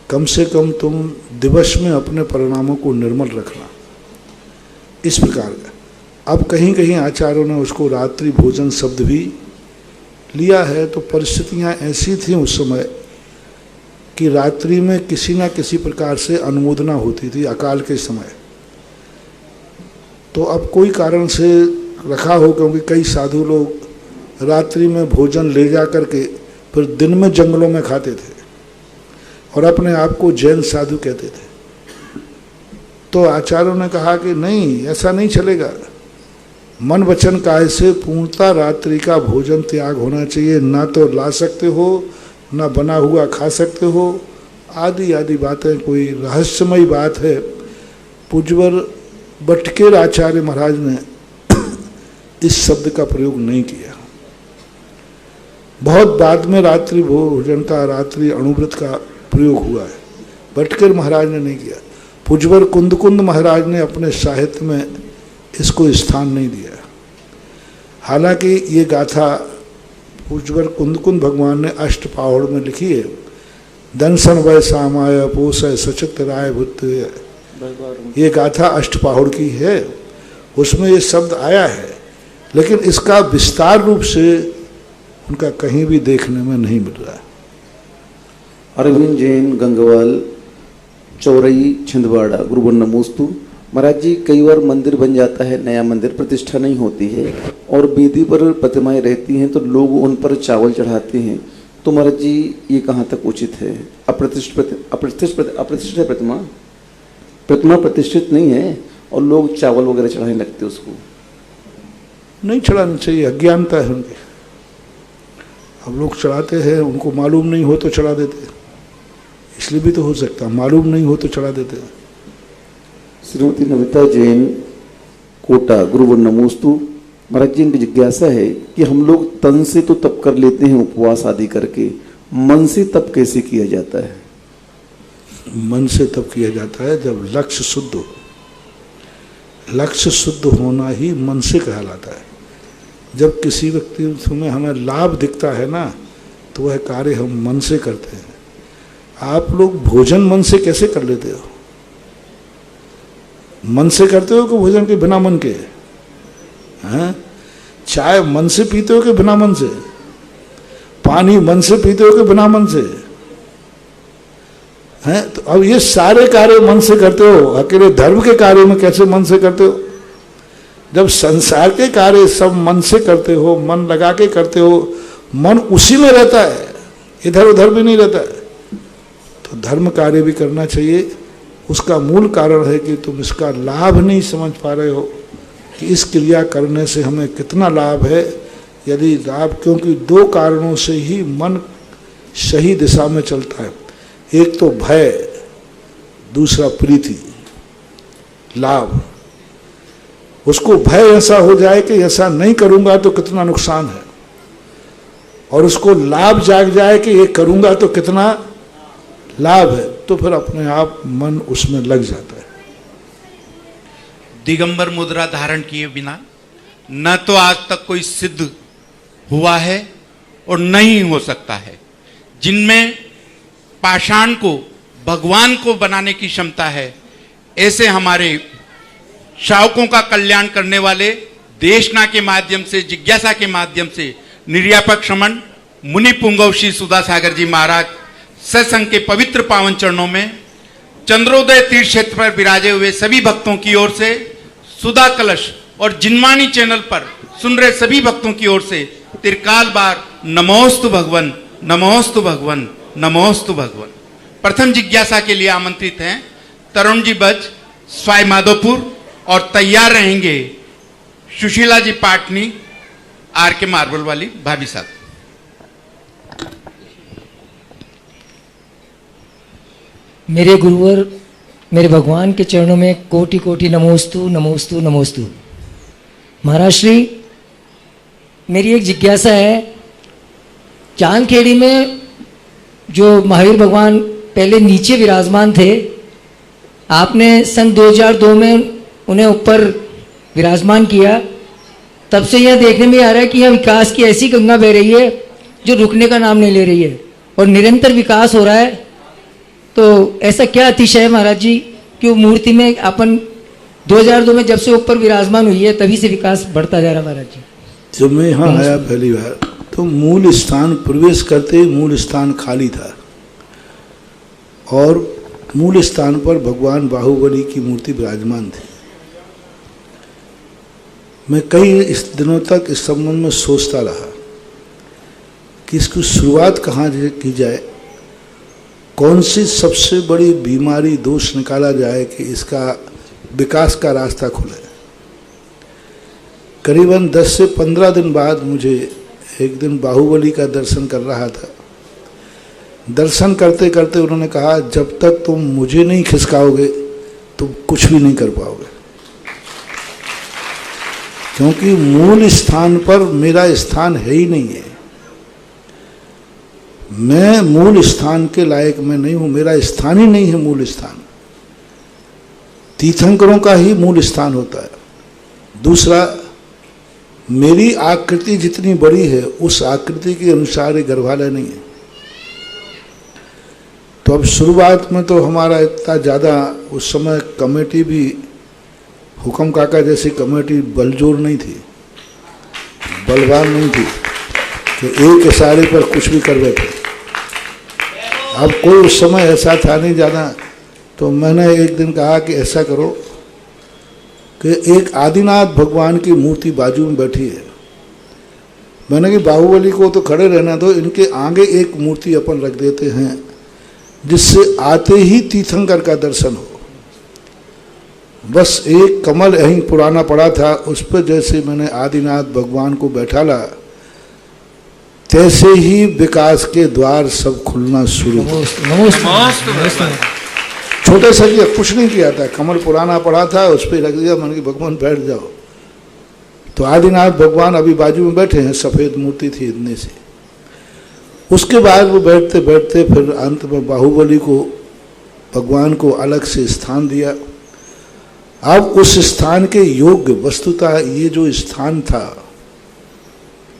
कम से कम तुम दिवस में अपने परिणामों को निर्मल रखना, इस प्रकार का। अब कहीं कहीं आचार्यों ने उसको रात्रि भोजन शब्द भी लिया है, तो परिस्थितियां ऐसी थी उस समय कि रात्रि में किसी न किसी प्रकार से अनुमोदना होती थी अकाल के समय। तो अब कोई कारण से रखा हो, क्योंकि कई साधु लोग रात्रि में भोजन ले जा करके फिर दिन में जंगलों में खाते थे और अपने आप को जैन साधु कहते थे। तो आचार्यों ने कहा कि नहीं, ऐसा नहीं चलेगा, मन वचन काय से पूर्णता रात्रि का भोजन त्याग होना चाहिए। ना तो ला सकते हो, ना बना हुआ खा सकते हो, आदि आदि बातें, कोई रहस्यमयी बात है। पूज्यवर बटकेर आचार्य महाराज ने इस शब्द का प्रयोग नहीं किया। बहुत बाद में रात्रि भोजन का, रात्रि अणुव्रत का प्रयोग हुआ है, बटकेर महाराज ने नहीं किया। पूज्यवर कुंद महाराज ने अपने साहित्य में इसको स्थान नहीं दिया। हालांकि ये गाथा पूज्यवर कुंद भगवान ने अष्टपाहड़ में लिखी है। दंसन वय सामाय पोषय सचित राय भूत, ये गाथा अष्टपाहड़ की है, उसमें ये शब्द आया है, लेकिन इसका विस्तार रूप से उनका कहीं भी देखने में नहीं मिल रहा है। अरविंद जैन गंगवाल चौरई छिंदवाड़ा, गुरुवर नमोस्तु। महाराज जी, कई बार मंदिर बन जाता है, नया मंदिर, प्रतिष्ठा नहीं होती है और वेदी पर प्रतिमाएं रहती हैं तो लोग उन पर चावल चढ़ाते हैं, तो महाराज जी ये कहाँ तक उचित है? अप्रतिष्ठित प्रतिमा प्रतिष्ठित नहीं है और लोग चावल वगैरह चढ़ाने लगते उसको। नहीं चढ़ाना चाहिए, अज्ञानता है उनकी। अब लोग चढ़ाते हैं, उनको मालूम नहीं हो तो चढ़ा देते, इसलिए भी तो हो सकता है, मालूम नहीं हो तो चढ़ा देते। श्रीमती नमिता जैन कोटा, गुरुवर नमोस्तु। महाराज जी, इनकी जिज्ञासा है कि हम लोग तन से तो तप कर लेते हैं उपवास आदि करके, मन से तप कैसे किया जाता है? मन से तप किया जाता है जब लक्ष्य शुद्ध हो। लक्ष्य शुद्ध होना ही मन से कहलाता है। जब किसी व्यक्ति में हमें लाभ दिखता है ना, तो वह कार्य हम मन से करते हैं। आप लोग भोजन मन से कैसे कर लेते हो? मन से करते हो कि भोजन के बिना मन के? हैं? चाय मन से पीते हो कि बिना मन से? पानी मन से पीते हो कि बिना मन से? हैं? तो अब ये सारे कार्य मन से करते हो, अकेले धर्म के कार्य में कैसे मन से करते हो? जब संसार के कार्य सब मन से करते हो, मन लगा के करते हो, मन उसी में रहता है, इधर उधर भी नहीं रहता है। तो धर्म कार्य भी करना चाहिए। उसका मूल कारण है कि तुम इसका लाभ नहीं समझ पा रहे हो कि इस क्रिया करने से हमें कितना लाभ है। यदि लाभ, क्योंकि दो कारणों से ही मन सही दिशा में चलता है, एक तो भय, दूसरा प्रीति, लाभ। उसको भय ऐसा हो जाए कि ऐसा नहीं करूंगा तो कितना नुकसान है, और उसको लाभ जाग जाए कि ये करूंगा तो कितना लाभ है, तो फिर अपने आप मन उसमें लग जाता है। दिगंबर मुद्रा धारण किए बिना न तो आज तक कोई सिद्ध हुआ है और नहीं हो सकता है। जिनमें पाषाण को भगवान को बनाने की क्षमता है, ऐसे हमारे शावकों का कल्याण करने वाले देशना के माध्यम से, जिज्ञासा के माध्यम से निर्यापक श्रमण मुनि पुंगव श्री सुधा सागर जी महाराज सत्संग के पवित्र पावन चरणों में चंद्रोदय तीर्थ क्षेत्र पर विराजे हुए सभी भक्तों की ओर से, सुधा कलश और जिनवाणी चैनल पर सुन रहे सभी भक्तों की ओर से त्रिकाल बार नमोस्तु भगवन, नमोस्तु भगवन, नमोस्तु भगवन। प्रथम जिज्ञासा के लिए आमंत्रित हैं तरुण जी बज, स्वाई माधोपुर, और तैयार रहेंगे सुशीला जी पाटनी, आर के मार्बल वाली भाभी साहब। मेरे गुरुवर मेरे भगवान के चरणों में कोटि कोटि नमोस्तु नमोस्तु नमोस्तु। महाराज श्री, मेरी एक जिज्ञासा है। चांदखेड़ी में जो महावीर भगवान पहले नीचे विराजमान थे, आपने सन 2002 में उन्हें ऊपर विराजमान किया। तब से यह देखने में आ रहा है कि यह विकास की ऐसी गंगा बह रही है जो रुकने का नाम नहीं ले रही है और निरंतर विकास हो रहा है। तो ऐसा क्या अतिशय है महाराज जी कि वो मूर्ति में अपन 2002 में जब से ऊपर विराजमान हुई है तभी से विकास बढ़ता जा रहा है महाराज जी। जब मैं यहाँ आया पहली बार तो मूल स्थान प्रवेश करते ही मूल स्थान खाली था और मूल स्थान पर भगवान बाहुबली की मूर्ति विराजमान थी। मैं कई इस दिनों तक इस संबंध में सोचता रहा कि इसकी शुरुआत कहाँ की जाए, कौन सी सबसे बड़ी बीमारी दोष निकाला जाए कि इसका विकास का रास्ता खुले। करीबन 10 से 15 दिन बाद मुझे एक दिन बाहुबली का दर्शन कर रहा था। दर्शन करते करते उन्होंने कहा, जब तक तुम मुझे नहीं खिसकाओगे तुम कुछ भी नहीं कर पाओगे, क्योंकि मूल स्थान पर मेरा स्थान है ही नहीं है। मैं मूल स्थान के लायक मैं नहीं हूं, मेरा स्थान ही नहीं है मूल स्थान। तीर्थंकरों का ही मूल स्थान होता है। दूसरा, मेरी आकृति जितनी बड़ी है उस आकृति के अनुसार ये गर्भालय नहीं है। तो अब शुरुआत में तो हमारा इतना ज़्यादा उस समय कमेटी भी हुक्म काका जैसी कमेटी बलजोर नहीं थी, बलवान नहीं थी कि एक इशारे पर कुछ भी कर बैठे। अब कोई उस समय ऐसा था नहीं ज़्यादा। तो मैंने एक दिन कहा कि ऐसा करो कि एक आदिनाथ भगवान की मूर्ति बाजू में बैठी है। मैंने कि बाहुबली को तो खड़े रहना दो, इनके आगे एक मूर्ति अपन रख देते हैं जिससे आते ही तीर्थंकर का दर्शन हो। बस एक कमल यहीं पुराना पड़ा था, उस पर जैसे मैंने आदिनाथ भगवान को बैठाला तैसे ही विकास के द्वार सब खुलना शुरू हो। छोटे सा किया, कुछ नहीं किया था, कमल पुराना पड़ा था उस पर रख दिया। मैंने कि भगवान बैठ जाओ। तो आदिनाथ भगवान अभी बाजू में बैठे हैं, सफ़ेद मूर्ति थी इतने से। उसके बाद वो बैठते बैठते फिर अंत में बाहुबली को भगवान को अलग से स्थान दिया। अब उस स्थान के योग्य वस्तुतः ये जो स्थान था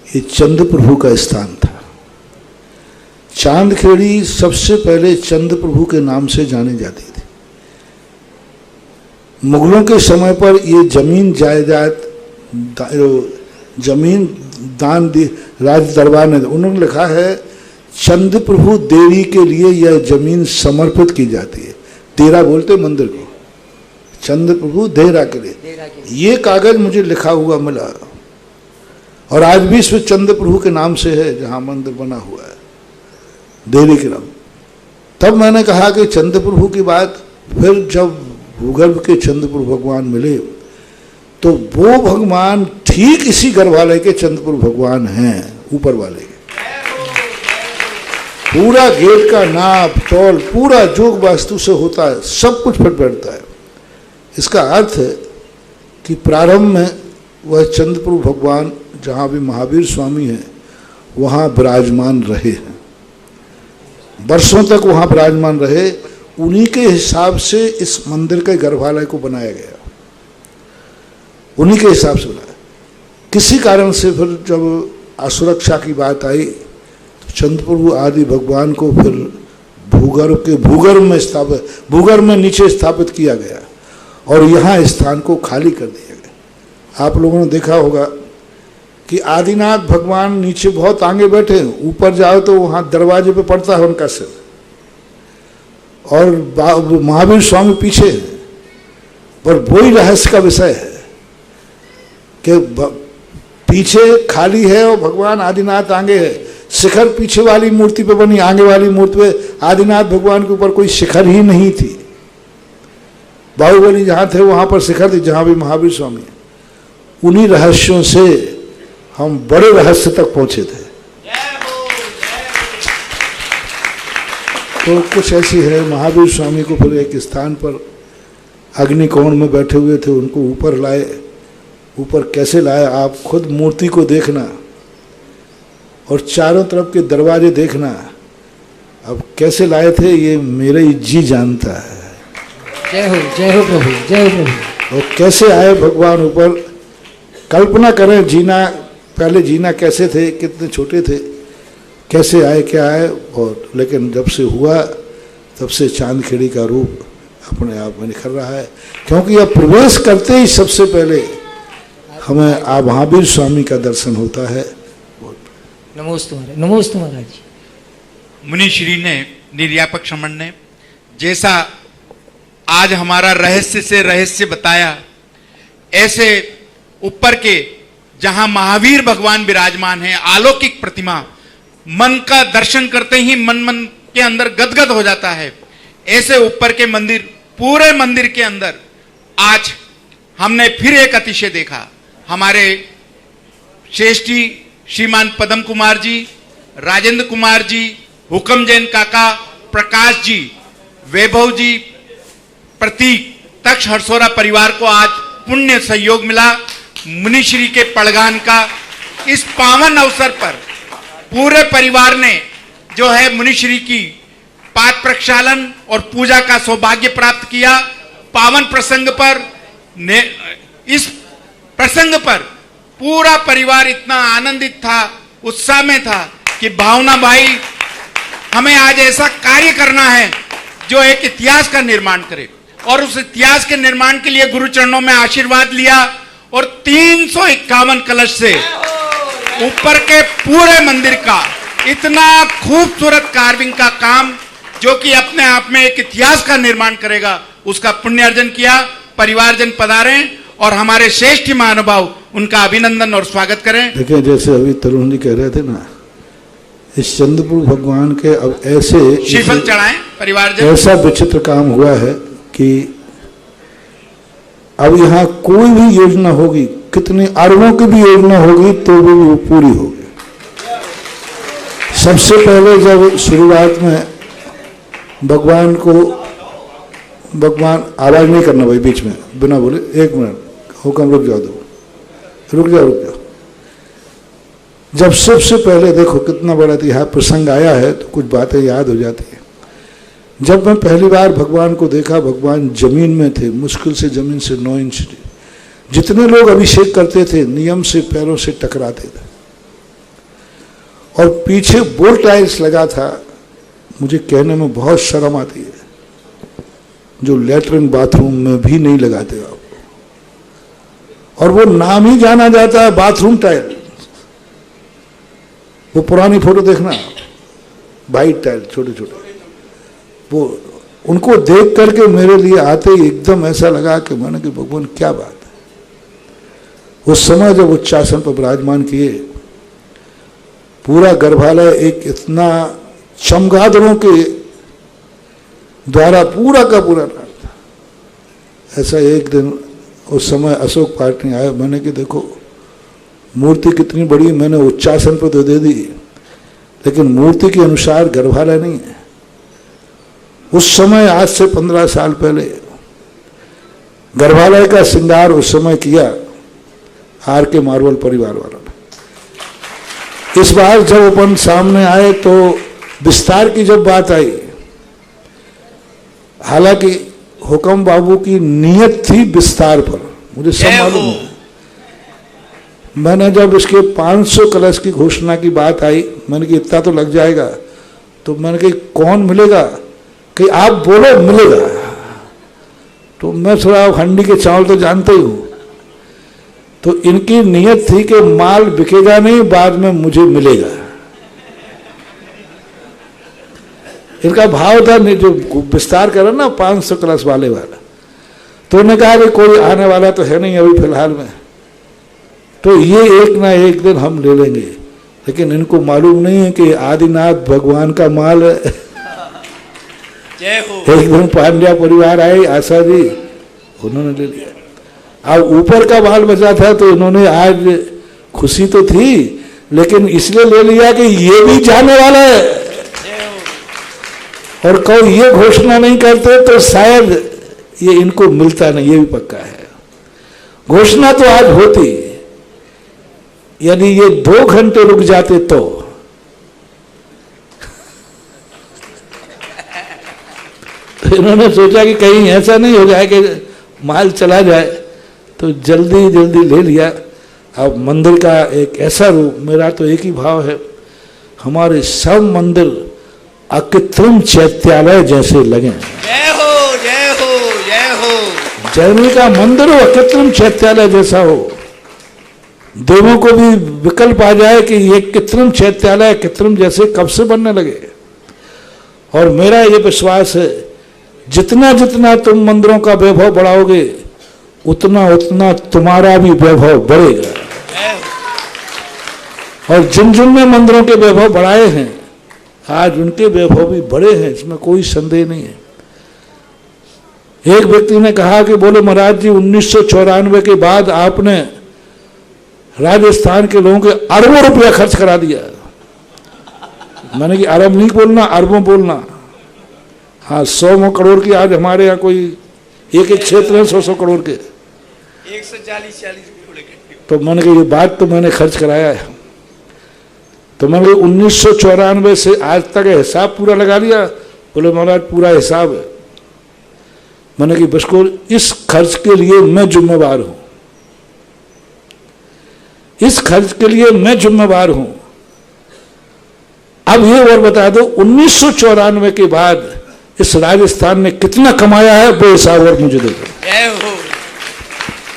ये चंद प्रभु का स्थान था। चांदखेड़ी सबसे पहले चंद प्रभु के नाम से जानी जाती थी। मुगलों के समय पर ये जमीन जायदाद जमीन दान दी राज दरबार ने। उन्होंने लिखा है चंद प्रभु देवी के लिए यह जमीन समर्पित की जाती है। देरा बोलते मंदिर को, चंद प्रभु देहरा के लिए। ये कागज मुझे लिखा हुआ मिला और आज भी इसमें चंद प्रभु के नाम से है जहां मंदिर बना हुआ है, देहरी के नाम। तब मैंने कहा कि चंद प्रभु की बात, फिर जब भूगर्भ के चंद प्रभु भगवान मिले तो वो भगवान ठीक इसी गर्भालय के चंद प्रभु भगवान हैं, ऊपर वाले। पूरा गेट का नाप तौल पूरा जोग वास्तु से होता है, सब कुछ फिट बैठता है। इसका अर्थ है कि प्रारंभ में वह चंद्रप्रभु भगवान जहाँ भी महावीर स्वामी हैं वहाँ विराजमान रहे हैं, वर्षों तक वहाँ विराजमान रहे। उन्हीं के हिसाब से इस मंदिर के गर्भालय को बनाया गया, उन्हीं के हिसाब से बनाया। किसी कारण से फिर जब असुरक्षा की बात आई तो चंद्रप्रभु आदि भगवान को फिर भूगर्भ में नीचे स्थापित किया गया और यहाँ स्थान को खाली कर दिया गया। आप लोगों ने देखा होगा कि आदिनाथ भगवान नीचे बहुत आगे बैठे हैं, ऊपर जाओ तो वहाँ दरवाजे पे पड़ता है उनका सिर, और महावीर स्वामी पीछे हैं। पर वही रहस्य का विषय है कि पीछे खाली है और भगवान आदिनाथ आगे है। शिखर पीछे वाली मूर्ति पे बनी, आगे वाली मूर्ति पे आदिनाथ भगवान के ऊपर कोई शिखर ही नहीं थी। बाहुबली जहाँ थे वहाँ पर शिखर थी, जहाँ भी महावीर स्वामी। उन्हीं रहस्यों से हम बड़े रहस्य तक पहुँचे थे। तो कुछ ऐसी है, महावीर स्वामी को फिर एक स्थान पर अग्निकोण में बैठे हुए थे, उनको ऊपर लाए। ऊपर कैसे लाए आप खुद मूर्ति को देखना और चारों तरफ के दरवाजे देखना। अब कैसे लाए थे ये मेरा ही जी जानता है। जय हो प्रभु, जय हो प्रभु। और कैसे आए भगवान ऊपर, कल्पना करें जीना, पहले जीना कैसे थे, कितने छोटे थे, कैसे आए क्या आए। और लेकिन जब से हुआ तब से चांदखेड़ी का रूप अपने आप में निखर रहा है, क्योंकि अब प्रवेश करते ही सबसे पहले हमें आप महावीर स्वामी का दर्शन होता है। नमोस्तु महाराज जी। मुनि श्री ने, निर्यापक श्रमण ने जैसा आज हमारा रहस्य से रहस्य बताया, ऐसे ऊपर के जहां महावीर भगवान विराजमान है, अलौकिक प्रतिमा, मन का दर्शन करते ही मन के अंदर गदगद हो जाता है। ऐसे ऊपर के मंदिर, पूरे मंदिर के अंदर आज हमने फिर एक अतिशय देखा। हमारे श्रेष्ठी श्रीमान पदम कुमार जी, राजेंद्र कुमार जी, हुकम जैन काका, प्रकाश जी, वैभव जी, प्रतीक, तक्ष हरसोरा परिवार को आज पुण्य सहयोग मिला मुनिश्री के पड़गान का। इस पावन अवसर पर पूरे परिवार ने जो है मुनिश्री की पाद प्रक्षालन और पूजा का सौभाग्य प्राप्त किया। पावन प्रसंग पर इस प्रसंग पर पूरा परिवार इतना आनंदित था, उत्साह में था कि भावना भाई हमें आज ऐसा कार्य करना है जो एक इतिहास का निर्माण करे। और उस इतिहास के निर्माण के लिए गुरु चरणों में आशीर्वाद लिया और 351 कलश से ऊपर के पूरे मंदिर का इतना खूबसूरत कार्विंग का काम, जो कि अपने आप में एक इतिहास का निर्माण करेगा, उसका पुण्य अर्जन किया। परिवारजन पधारे और हमारे श्रेष्ठ महानुभाव उनका अभिनंदन और स्वागत करें। देखिए, जैसे अभी तरुण जी कह रहे थे ना, इस चंद्रपुर भगवान के अब ऐसे श्रीफल चढ़ाएं परिवारजन। ऐसा विचित्र काम हुआ है कि अब यहाँ कोई भी योजना होगी, कितने अरबों की भी योजना होगी तो भी वो पूरी होगी। सबसे पहले जब शुरुआत में भगवान आवाज नहीं करना भाई, बीच में बिना बोले, एक मिनट हुक्म, रुक जाओ, रुक जाओ। जब सबसे पहले देखो कितना बड़ा इतिहास प्रसंग आया है तो कुछ बातें याद हो जाती है। जब मैं पहली बार भगवान को देखा, भगवान जमीन में थे, मुश्किल से जमीन से 9 इंच। जितने लोग अभिषेक करते थे नियम से पैरों से टकराते थे और पीछे बोल टाइल्स लगा था। मुझे कहने में बहुत शर्म आती है, जो लेटरिन बाथरूम में भी नहीं लगाते आप, और वो नाम ही जाना जाता है बाथरूम टाइल। वो पुरानी फोटो देखना, वाइट टाइल छोटे छोटे, वो उनको देख करके मेरे लिए आते ही एकदम ऐसा लगा कि मैंने कि भगवान क्या बात है। उस समय जब उच्चासन पर विराजमान किए, पूरा गर्भालय एक इतना चमगादड़ों के द्वारा पूरा का पूरा था। ऐसा एक दिन उस समय अशोक पार्टी आया, मैंने कि देखो मूर्ति कितनी बड़ी, मैंने उच्चासन पर तो दे दी लेकिन मूर्ति के अनुसार गर्भालय नहीं है। उस समय आज से 15 साल पहले गर्भालय का श्रृंगार उस समय किया आर के मार्वल परिवार वालों ने। इस बार जब अपन सामने आए तो विस्तार की जब बात आई, हालांकि हुक्म बाबू की नीयत थी विस्तार पर, मुझे सब मालूम है। मैंने जब इसके 500 कलश की घोषणा की बात आई, मैंने कि इतना तो लग जाएगा, तो मैंने कि कौन मिलेगा, कि आप बोलो मिलेगा। तो मैं थोड़ा हंडी के चावल तो जानते ही हूँ, तो इनकी नीयत थी कि माल बिकेगा नहीं, बाद में मुझे मिलेगा। इनका भाव था, जो विस्तार करा ना 500 कलश वाले वाला, तो उन्होंने कहा कि कोई आने वाला तो है नहीं अभी फिलहाल में, तो ये एक ना एक दिन हम ले लेंगे। लेकिन इनको मालूम नहीं है कि आदिनाथ भगवान का माल है। एक दिन पांड्या परिवार आए, आशा जी, उन्होंने ले लिया। अब ऊपर का माल बचा था तो इन्होंने, आज खुशी तो थी लेकिन इसलिए ले लिया कि ये भी जाने वाला है, और कोई ये घोषणा नहीं करते तो शायद ये इनको मिलता नहीं, ये भी पक्का है। घोषणा तो आज होती, यदि ये 2 घंटे रुक जाते तो इन्होंने सोचा कि कहीं ऐसा नहीं हो जाए कि माल चला जाए, तो जल्दी जल्दी ले लिया। अब मंदिर का एक ऐसा रूप, मेरा तो एक ही भाव है, हमारे सब मंदिर अकृत्रिम चैत्यालय जैसे लगे। जय हो जय हो जय हो। जैनी का मंदिर हो अकृत्रिम चैत्यालय जैसा हो, देवों को भी विकल्प आ जाए कि ये कृत्रिम चैत्यालय कृत्रिम जैसे कब से बनने लगे। और मेरा ये विश्वास है, जितना जितना तुम मंदिरों का वैभव बढ़ाओगे, उतना उतना तुम्हारा भी वैभव बढ़ेगा। और जिन जिन ने मंदिरों के वैभव बढ़ाए हैं, आज उनके वैभव भी बड़े हैं, इसमें कोई संदेह नहीं है। एक व्यक्ति ने कहा कि बोले महाराज जी 1994 के बाद आपने राजस्थान के लोगों के अरबों रुपया खर्च करा दिया। मैंने कि अरब नहीं बोलना, अरबों बोलना। हाँ, 100 करोड़ की आज हमारे यहाँ कोई एक एक क्षेत्र है 100 करोड़ के, 140-40 तो मैंने कहा ये बात तो मैंने खर्च कराया है। तो मैंने 1994 से आज तक हिसाब पूरा लगा लिया। बोले महाराज पूरा हिसाब है। मैंने कि बिल्कुल इस खर्च के लिए मैं जिम्मेवार हूं, इस खर्च के लिए मैं जिम्मेवार हूं। अब ये और बता दो 1994 के बाद इस राजस्थान ने कितना कमाया है, वो हिसाब और मुझे दे दो।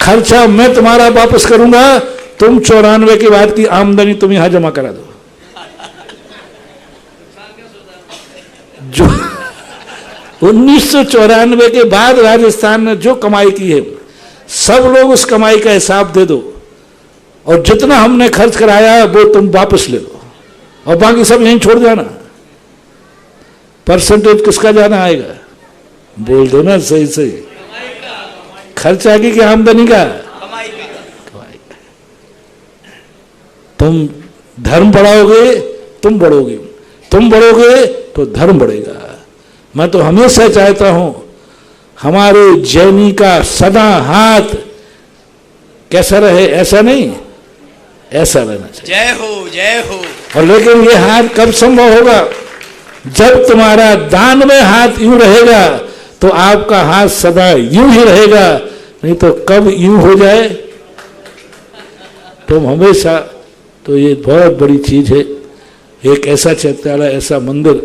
खर्चा मैं तुम्हारा वापस करूंगा, तुम 94 के बाद की आमदनी तुम यहां जमा करा दो। जो 1994 के बाद राजस्थान ने जो कमाई की है, सब लोग उस कमाई का हिसाब दे दो, और जितना हमने खर्च कराया है वो तुम वापस ले लो, और बाकी सब यहीं छोड़ जाना। परसेंटेज किसका जाना आएगा, बोल दो ना सही सही। खर्चा की आमदनी का, तुम धर्म बढ़ाओगे तुम बढ़ोगे, तुम बढ़ोगे तो धर्म बढ़ेगा। मैं तो हमेशा चाहता हूं हमारे जैनी का सदा हाथ कैसा रहे, ऐसा नहीं, ऐसा रहना चाहिए। जय हो जय हो। और लेकिन ये हाथ कब संभव होगा, जब तुम्हारा दान में हाथ यूं रहेगा तो आपका हाथ सदा यूं ही रहेगा, नहीं तो कब यूं हो जाए। तुम हमेशा, तो ये बहुत बड़ी चीज है। एक ऐसा चैत्यालय, ऐसा मंदिर,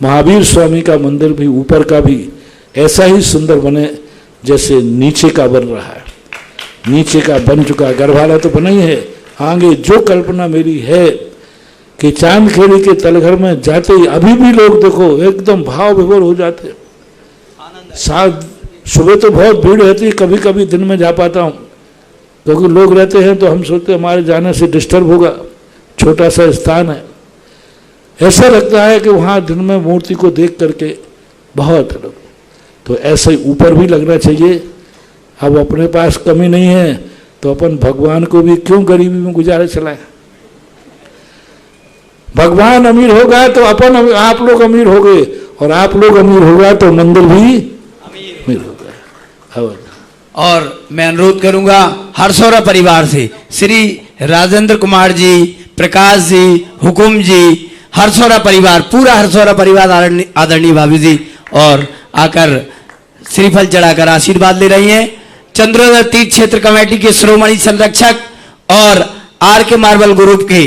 महावीर स्वामी का मंदिर भी ऊपर का भी ऐसा ही सुंदर बने जैसे नीचे का बन रहा है। नीचे का बन चुका, गर्भाला तो बना ही है। आगे जो कल्पना मेरी है कि चांदखेड़ी के तलघर में जाते ही अभी भी लोग देखो एकदम भाव विभोर हो जाते। साथ सुबह तो बहुत भीड़ रहती है, कभी कभी दिन में जा पाता हूँ, क्योंकि लोग रहते हैं तो हम सोचते हमारे जाने से डिस्टर्ब होगा, छोटा सा स्थान है। ऐसा लगता है कि वहाँ दिन में मूर्ति को देख करके बहुत लोग, तो ऐसे ही ऊपर भी लगना चाहिए। अब अपने पास कमी नहीं है तो अपन भगवान को भी क्यों गरीबी में गुजारे चलाएं। भगवान अमीर होगा तो अपन आप लोग अमीर हो गए, और आप लोग अमीर होगा तो मंदिर भी अमीर होगा। और मैं अनुरोध करूंगा हरसौरा परिवार से श्री राजेंद्र कुमार जी, प्रकाश जी, हुकुम जी, हरसौरा परिवार, पूरा हरसौरा परिवार आदरणीय भाभी जी और आकर श्रीफल चढ़ाकर आशीर्वाद ले रही हैं। चंद्रोदय तीर्थ क्षेत्र कमेटी के श्रोमणी संरक्षक और आर के मार्बल ग्रुप के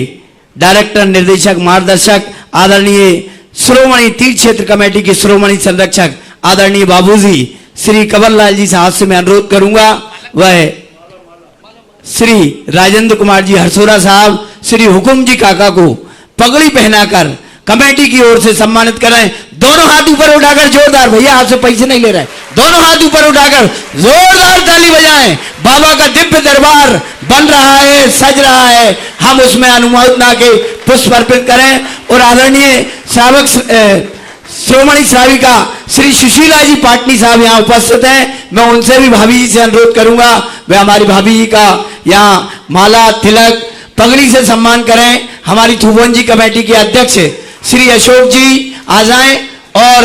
डायरेक्टर, निर्देशक, मार्गदर्शक, आदरणीय श्रोमणी तीर्थ क्षेत्र कमेटी के श्रोमणी संरक्षक आदरणीय बाबूजी श्री कंवरलाल जी साहब से मैं अनुरोध करूंगा वह श्री राजेंद्र कुमार जी हरसौरा साहब श्री हुकुम जी काका को पगड़ी पहनाकर कमेटी की ओर से सम्मानित करें। दोनों हाथ ऊपर उठाकर जोरदार, भैया आपसे पैसे नहीं ले रहे, दोनों हाथ ऊपर उठाकर जोरदार ताली बजाएं। बाबा का दिव्य दरबार बन रहा है, सज रहा है, हम उसमें अनुमोदना के पुष्प अर्पित करें। और आदरणीय श्रावक श्रोमणी श्राविका श्री सुशीला जी पाटनी साहब यहाँ उपस्थित हैं। मैं उनसे भी भाभी जी से अनुरोध करूंगा वे हमारी भाभी जी का यहाँ माला, तिलक, पगड़ी से सम्मान करें। हमारी थुवन जी कमेटी के अध्यक्ष श्री अशोक जी आ जाएं और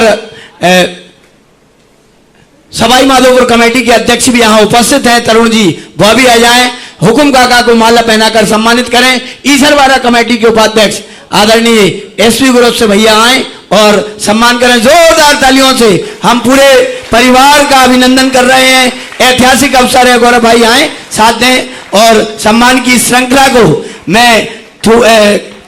सवाई माधोपुर कमेटी के अध्यक्ष भी यहाँ उपस्थित हैं, तरुण जी, वह भी आ जाएं। हुकुम काका को माला पहनाकर सम्मानित करें। ईसरवाड़ा कमेटी के उपाध्यक्ष आदरणीय एसपी ग्रुप से भैया आए और सम्मान करें। जोरदार तालियों से हम पूरे परिवार का अभिनंदन कर रहे हैं। ऐतिहासिक अवसर है, गौरव भाई आए साथ दें और सम्मान की श्रृंखला को मैं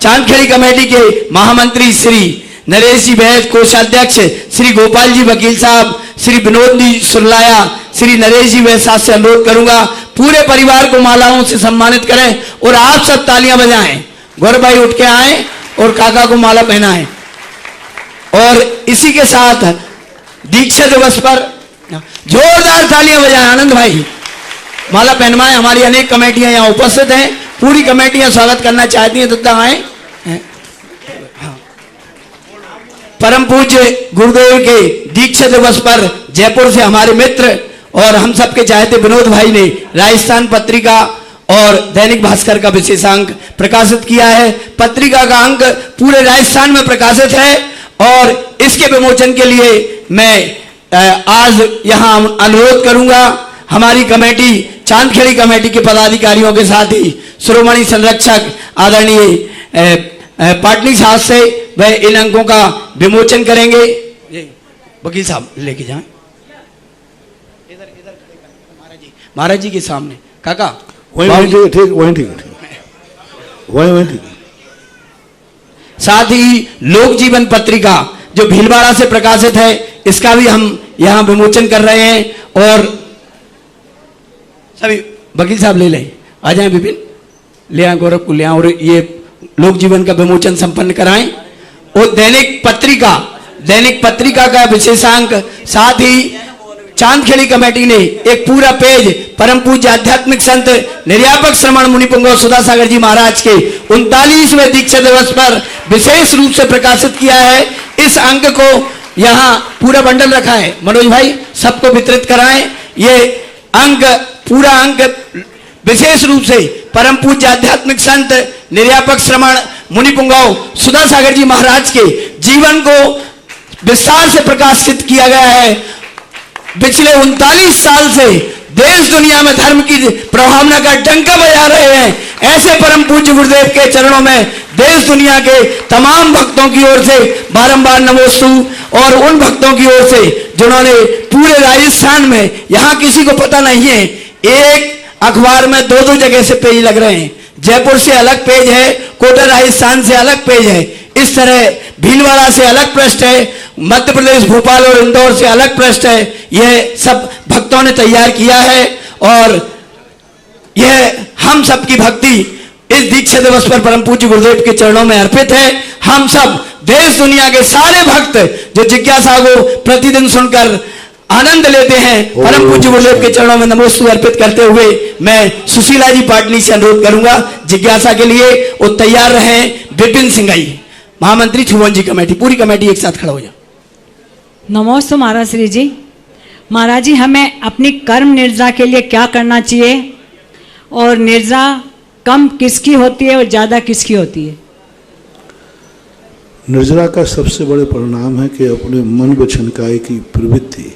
चांदखेड़ी कमेटी के महामंत्री श्री नरेश जी बैद, कोषाध्यक्ष श्री गोपाल जी वकील साहब, श्री विनोद जी सुरलाया, श्री नरेश जी बैद साहब से अनुरोध करूंगा पूरे परिवार को मालाओं से सम्मानित करें और आप सब तालियां बजाएं। गौरव भाई उठ के आए और काका को माला पहनाएं। और इसी के साथ दीक्षा दिवस पर जोरदार तालियां बजाएं। आनंद भाई माला पहनवाएं। हमारी अनेक कमेटियां यहाँ उपस्थित हैं, पूरी कमेटियां स्वागत करना चाहती हैं, तथा आए। परम पूज्य गुरुदेव के दीक्षा दिवस पर जयपुर से हमारे मित्र और हम सबके चाहते विनोद भाई ने राजस्थान पत्रिका और दैनिक भास्कर का विशेषांक प्रकाशित किया है। पत्रिका का अंक पूरे राजस्थान में प्रकाशित है और इसके विमोचन के लिए मैं आज यहां अनुरोध करूंगा हमारी कमेटी, चांदखेड़ी कमेटी के पदाधिकारियों के साथ ही श्रोमणी संरक्षक आदरणीय पाटनी साहब से वह इन अंकों का विमोचन करेंगे। वकील साहब लेके जाएं। महाराज जी के सामने। काका वहीं ठीक, वहीं ठीक, वहीं ठीक। साथ ही लोक जीवन पत्रिका जो भीलवाड़ा से प्रकाशित है, इसका भी हम यहां विमोचन कर रहे हैं। और सभी वकील साहब ले लें, आ जाएं विपिन, ले आए गौरव को ले आए और ये लोक जीवन का विमोचन संपन्न कराएं। और दैनिक पत्रिका का विशेषांक, साथ ही चांदखेड़ी कमेटी ने एक पूरा पेज परम पूज्य आध्यात्मिक संत निर्यापक श्रमण मुनि पुंगव सुधा सागर जी महाराज के 39वें दीक्षा दिवस पर विशेष रूप से प्रकाशित किया है। इस अंक को यहाँ पूरा बंडल रखा है, मनोज भाई सबको वितरित कराएं। ये अंक, पूरा अंक विशेष रूप से परम पूज्य आध्यात्मिक संत निर्यापक श्रमण मुनि पुंगव सुधा सागर जी महाराज के जीवन को विस्तार से प्रकाशित किया गया है। पिछले 39 साल से देश दुनिया में धर्म की प्रभावना का डंका बजा रहे हैं। ऐसे परम पूज्य गुरुदेव के चरणों में देश दुनिया के तमाम भक्तों की ओर से बारंबार नमोस्तु, और उन भक्तों की ओर से जिन्होंने पूरे राजस्थान में, यहाँ किसी को पता नहीं है, एक अखबार में 2-2 जगह से पेज लग रहे हैं। जयपुर से अलग पेज है, कोटा राजस्थान से अलग पेज है, इस तरह भीलवाड़ा से अलग पृष्ठ है, मध्य प्रदेश भोपाल और इंदौर से अलग पृष्ठ है। यह सब भक्तों ने तैयार किया है और यह हम सब की भक्ति इस दीक्षा दिवस पर परम पूज्य गुरुदेव के चरणों में अर्पित है। हम सब देश दुनिया के सारे भक्त जो जिज्ञासा को प्रतिदिन सुनकर आनंद लेते हैं, परम पूज्य गुरुदेव के चरणों में नमोस्तु अर्पित करते हुए मैं सुशीला जी पाटनी से अनुरोध करूंगा जिज्ञासा के लिए वो तैयार रहें। विपिन सिंगाई महामंत्री छुवन जी कमेटी, पूरी कमेटी एक साथ खड़ा हो जाए। नमोस्तु महाराज श्री जी। महाराज जी, हमें अपनी कर्म निर्जा के लिए क्या करना चाहिए और निर्जा कम किसकी होती है और ज्यादा किसकी होती है? निर्जरा का सबसे बड़े परिणाम है कि अपने मन वचन काया की प्रवृत्ति,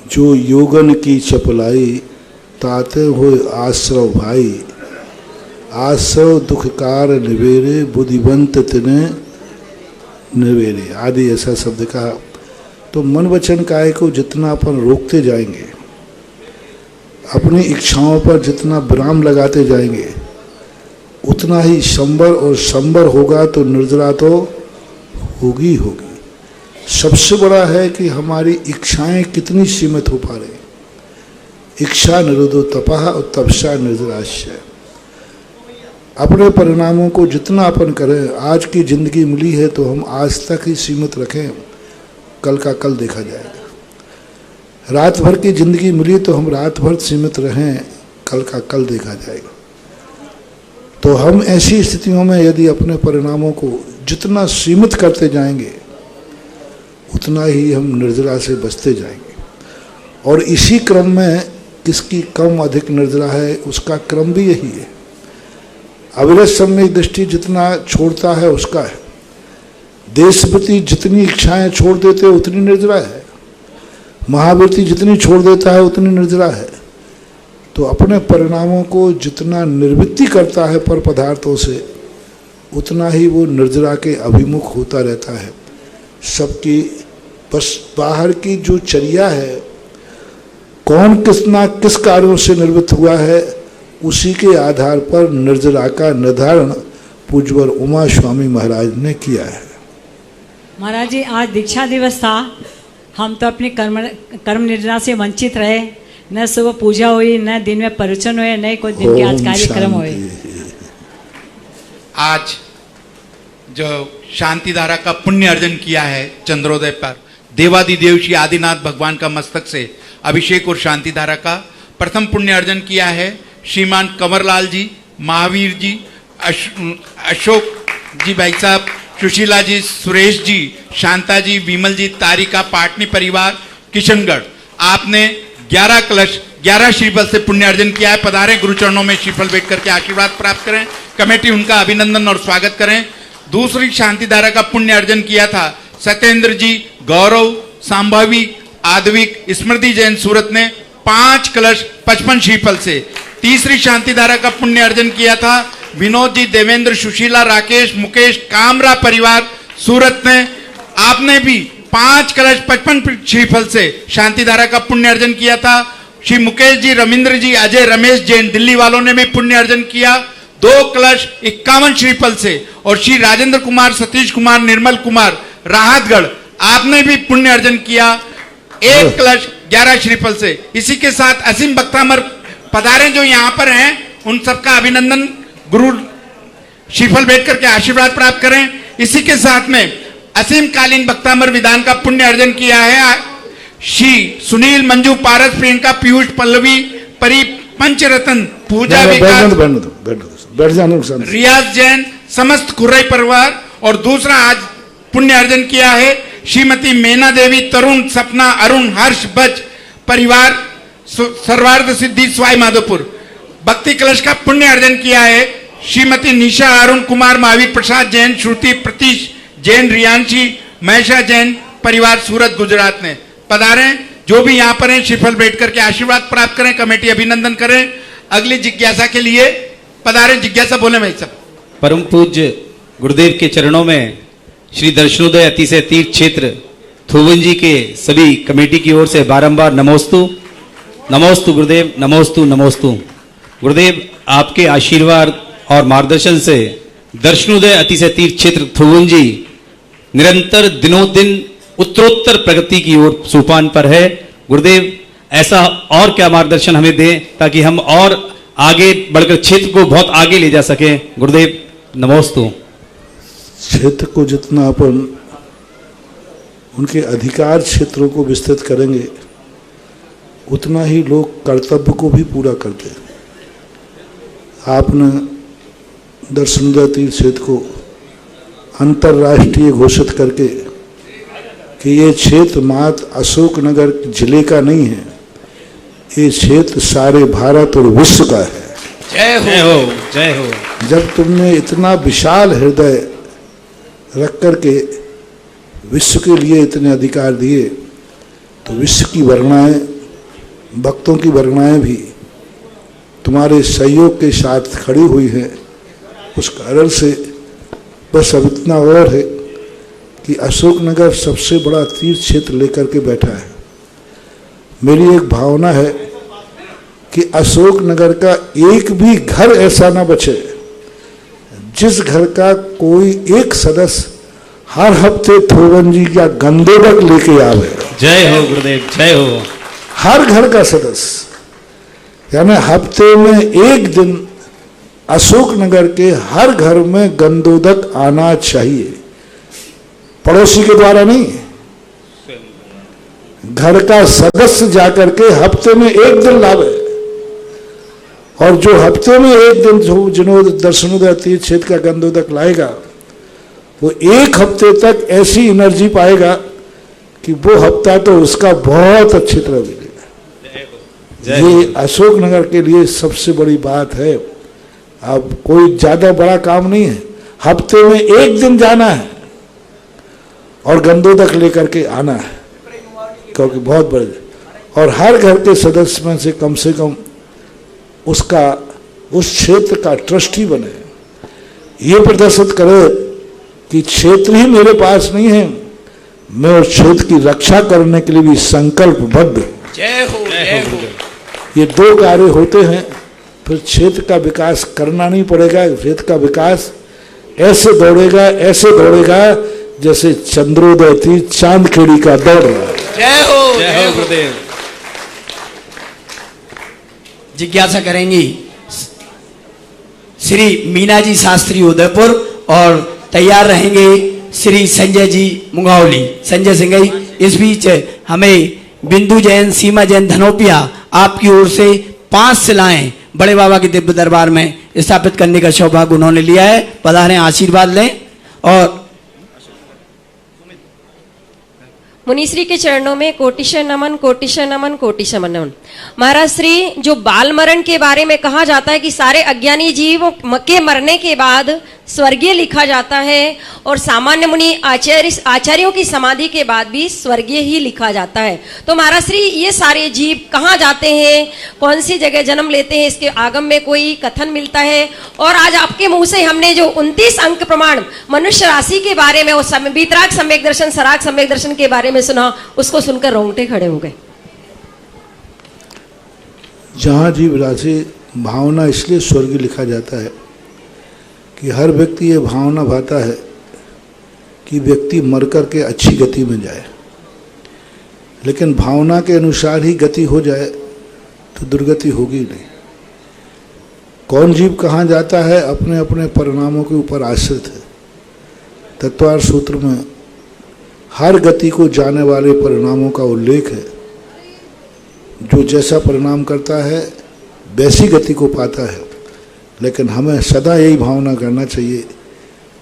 जो योगन की चपलाई, ताते हुए आश्रव भाई, आश्रव दुखकार निवेरे, बुद्धिवंत तिने निवेरे आदि ऐसा शब्द कहा। तो मन वचन काया को जितना अपन रोकते जाएंगे, अपनी इच्छाओं पर जितना विराम लगाते जाएंगे, उतना ही संबर और संबर होगा तो निर्जरा तो होगी होगी। सबसे बड़ा है कि हमारी इच्छाएं कितनी सीमित हो पा रही। इच्छा निरोधो तपः और तपस्या निर्जराश्य। अपने परिणामों को जितना अपन करें, आज की जिंदगी मिली है तो हम आज तक ही सीमित रखें, कल का कल देखा जाएगा। रात भर की जिंदगी मिली तो हम रात भर सीमित रहें, कल का कल देखा जाएगा। तो हम ऐसी स्थितियों में यदि अपने परिणामों को जितना सीमित करते जाएंगे, उतना ही हम निर्जरा से बचते जाएंगे। और इसी क्रम में किसकी कम अधिक निर्जरा है, उसका क्रम भी यही है। अविरत सम्यक दृष्टि जितना छोड़ता है उसका है। देश प्रति जितनी इच्छाएं छोड़ देते उतनी निर्जरा है। महावृत्ति जितनी छोड़ देता है उतनी निर्जरा है। तो अपने परिणामों को जितना निर्वृत्ति करता है पर पदार्थों से, उतना ही वो निर्जरा के अभिमुख होता रहता है। सबकी बस बाहर की जो चर्या है, कौन किस कार्यों से निवृत्त हुआ है, उसी के आधार पर निर्जरा का निर्धारण पूज्यवर उमा स्वामी महाराज ने किया है। महाराज जी, आज दीक्षा दिवस था, हम तो अपनी कर्म निर्जरा से वंचित रहे। न सुबह पूजा हुई, न दिन में प्रवचन हुए, न कोई दिन के आज कार्यक्रम हुए। आज जो शांति धारा का पुण्य अर्जन किया है, चंद्रोदय पर देवादिदेव श्री आदिनाथ भगवान का मस्तक से अभिषेक और शांति धारा का प्रथम पुण्य अर्जन किया है श्रीमान कंवरलाल जी, महावीर जी, अशोक जी भाई साहब, सुशीला जी, सुरेश जी, शांता जी, विमल जी, तारिका, पाटनी परिवार, किशनगढ़। आपने 11 कलश 11 श्रीफल से पुण्य अर्जन किया है। पधारें, गुरुचरणों में श्रीफल बैठ करके आशीर्वाद प्राप्त करें। कमेटी उनका अभिनंदन और स्वागत करें। दूसरी शांति धारा का पुण्य अर्जन किया था सत्येंद्र जी, गौरव, सांभवी, आद्विक, स्मृति जैन सूरत ने 5 कलश 55 श्रीफल से। तीसरी शांति धारा का पुण्य अर्जन किया था विनोद जी, देवेंद्र, सुशीला, राकेश, मुकेश, कामरा परिवार सूरत ने। आपने भी 5 कलश 55 श्रीफल से शांति धारा का पुण्य अर्जन किया था। श्री मुकेश जी, रविंद्र जी, अजय, रमेश जैन दिल्ली वालों ने भी पुण्य अर्जन किया 2 कलश 51 श्रीफल से। और श्री राजेंद्र कुमार, सतीश कुमार, निर्मल कुमार, राहतगढ़, आपने भी पुण्य अर्जन किया 1 कलश 11 श्रीफल से। इसी के साथ असीम भक्तामर पधारे जो यहाँ पर हैं, उन सबका अभिनंदन। गुरु श्रीफल बैठ करके आशीर्वाद प्राप्त करें। इसी के साथ में असीम कालीन भक्तामर विधान का पुण्य अर्जन किया है श्री सुनील, मंजू, पारस, प्रियंका, पीयूष, पल्लवी, परी, पंचरत्न, पूजा, विकास, रियाज जैन, समस्त खुर्रई परिवार। और दूसरा आज पुण्य अर्जन किया है श्रीमती मेना देवी, तरुण, सपना, अरुण, हर्ष, बच परिवार, सर्वार्थ सिद्धि, स्वाई माधोपुर। भक्ति कलश का पुण्य अर्जन किया है श्रीमती निशा, अरुण कुमार, महावीर प्रसाद जैन, श्रुति, प्रतीश जैन, रियांशी, महेशा जैन परिवार सूरत गुजरात ने। पधारें, जो भी यहाँ पर हैं श्रीफल बैठ करके आशीर्वाद प्राप्त करें। कमेटी अभिनंदन करें। अगली जिज्ञासा के लिए पधारें। जिज्ञासा बोले भाई साहब। परम पूज्य गुरुदेव के चरणों में श्री दर्शनोदय अतिशय तीर्थ क्षेत्र थोवन जी के सभी कमेटी की ओर से बारंबार नमोस्तु। नमोस्तु गुरुदेव, नमोस्तु, नमोस्तु। गुरुदेव, आपके आशीर्वाद और मार्गदर्शन से दर्शनोदय अतिशय तीर्थ क्षेत्र थोवन जी निरंतर दिनों दिन उत्तरोत्तर प्रगति की ओर सोपान पर है। गुरुदेव, ऐसा और क्या मार्गदर्शन हमें दें ताकि हम और आगे बढ़कर क्षेत्र को बहुत आगे ले जा सकें। गुरुदेव, नमोस्तु। क्षेत्र को जितना अपन उनके अधिकार क्षेत्रों को विस्तृत करेंगे, उतना ही लोग कर्तव्य को भी पूरा करते हैं। आपने दर्शनोदय तीर्थ क्षेत्र को अंतर्राष्ट्रीय घोषित करके कि ये क्षेत्र मात्र अशोकनगर जिले का नहीं है, ये क्षेत्र सारे भारत और विश्व का है। जय हो, जय हो, जय हो। जब तुमने इतना विशाल हृदय रख करके विश्व के लिए इतने अधिकार दिए, तो विश्व की वरणाएं, भक्तों की वरणाएं भी तुम्हारे सहयोग के साथ खड़ी हुई हैं। उस कारण से बस अब इतना और है कि अशोकनगर सबसे बड़ा तीर्थ क्षेत्र लेकर के बैठा है। मेरी एक भावना है कि अशोकनगर का एक भी घर ऐसा ना बचे जिस घर का कोई एक सदस्य हर हफ्ते थोवन जी का गंदोदक लेके आवे। जय हो गुरुदेव, जय हो। हर घर का सदस्य, यानी हफ्ते में एक दिन अशोकनगर के हर घर में गंदोदक आना चाहिए। पड़ोसी के द्वारा नहीं, घर का सदस्य जाकर के हफ्ते में एक दिन लावे। और जो हफ्ते में एक दिन जिन्होंने दर्शनोदय तीर्थ क्षेत्र का गंदोदक लाएगा, वो एक हफ्ते तक ऐसी एनर्जी पाएगा कि वो हफ्ता तो उसका बहुत अच्छी तरह बीतेगा। ये अशोकनगर के लिए सबसे बड़ी बात है। अब कोई ज्यादा बड़ा काम नहीं है, हफ्ते में एक दिन जाना है और गंदोदक लेकर के आना है। क्योंकि बहुत बड़े, और हर घर के सदस्य में से कम उसका उस क्षेत्र का ट्रस्टी बने, ये प्रदर्शित करे कि क्षेत्र ही मेरे पास नहीं है, मैं उस क्षेत्र की रक्षा करने के लिए भी संकल्पबद्ध। जय हो, जय हो। ये दो कार्य होते हैं, फिर क्षेत्र का विकास करना नहीं पड़ेगा। क्षेत्र का विकास ऐसे दौड़ेगा जैसे चंद्रोदय थी चांदखेड़ी का दौड़ रहा है। जय हो, जय हो गुरुदेव। जिज्ञासा करेंगी श्री मीना जी शास्त्री उदयपुर, और तैयार रहेंगे श्री संजय जी मुंगावली। संजय सिंह जी, इस बीच हमें बिंदु जैन, सीमा जैन धनोपिया आपकी ओर से 5 शिलाएं बड़े बाबा के दिव्य दरबार में स्थापित करने का सौभाग्य उन्होंने लिया है। पधारें, आशीर्वाद लें। और मुनिश्री के चरणों में कोटिश नमन, कोटिश नमन, कोटिश नमन। महाराज श्री, जो बाल मरण के बारे में कहा जाता है कि सारे अज्ञानी जीव के मरने के बाद स्वर्गीय लिखा जाता है, और सामान्य मुनि आचार्यों की समाधि के बाद भी स्वर्गीय ही लिखा जाता है। तो महाराज श्री, ये सारे जीव कहाँ जाते हैं, कौन सी जगह जन्म लेते हैं, इसके आगम में कोई कथन मिलता है? और आज आपके मुंह से हमने जो 29 अंक प्रमाण मनुष्य राशि के बारे में, और वीतराग सम्यक दर्शन, सराग सम्यक दर्शन के बारे में सुना, उसको सुनकर रोंगटे खड़े हो गए। जहाँ जीव राशि भावना इसलिए स्वर्गीय लिखा जाता है कि हर व्यक्ति ये भावना भाता है कि व्यक्ति मर कर के अच्छी गति में जाए, लेकिन भावना के अनुसार ही गति हो जाए तो दुर्गति होगी नहीं। कौन जीव कहाँ जाता है अपने अपने परिणामों के ऊपर आश्रित है। तत्वार सूत्र में हर गति को जाने वाले परिणामों का उल्लेख है। जो जैसा परिणाम करता है वैसी गति को पाता है, लेकिन हमें सदा यही भावना करना चाहिए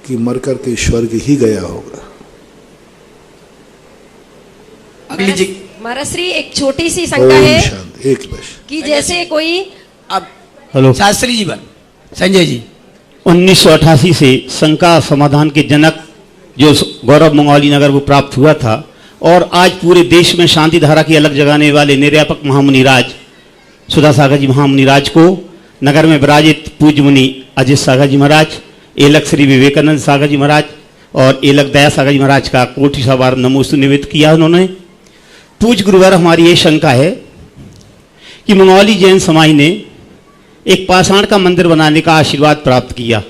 कि मरकर के स्वर्ग ही गया होगा। अगली जी महाराज श्री, एक छोटी सी शंका है एक बस कि जैसे कोई, अब हेलो शास्त्री जी बन, संजय जी। 1988 से शंका समाधान के जनक जो गौरव मंगौली नगर को प्राप्त हुआ था, और आज पूरे देश में शांति धारा की अलग जगाने वाले निर्यापक महामुनिराज सुधा सागर जी महामुनिराज को नगर में विराजित पूज्य मुनि अजित सागर जी महाराज, एलक श्री विवेकानंद सागर जी महाराज और एलक दया सागर जी महाराज का कोटि सवार नमोस्तु निवेदित किया उन्होंने। पूज्य गुरुवर, हमारी ये शंका है कि मंगौली जैन समाज ने एक पाषाण का मंदिर बनाने का आशीर्वाद प्राप्त किया।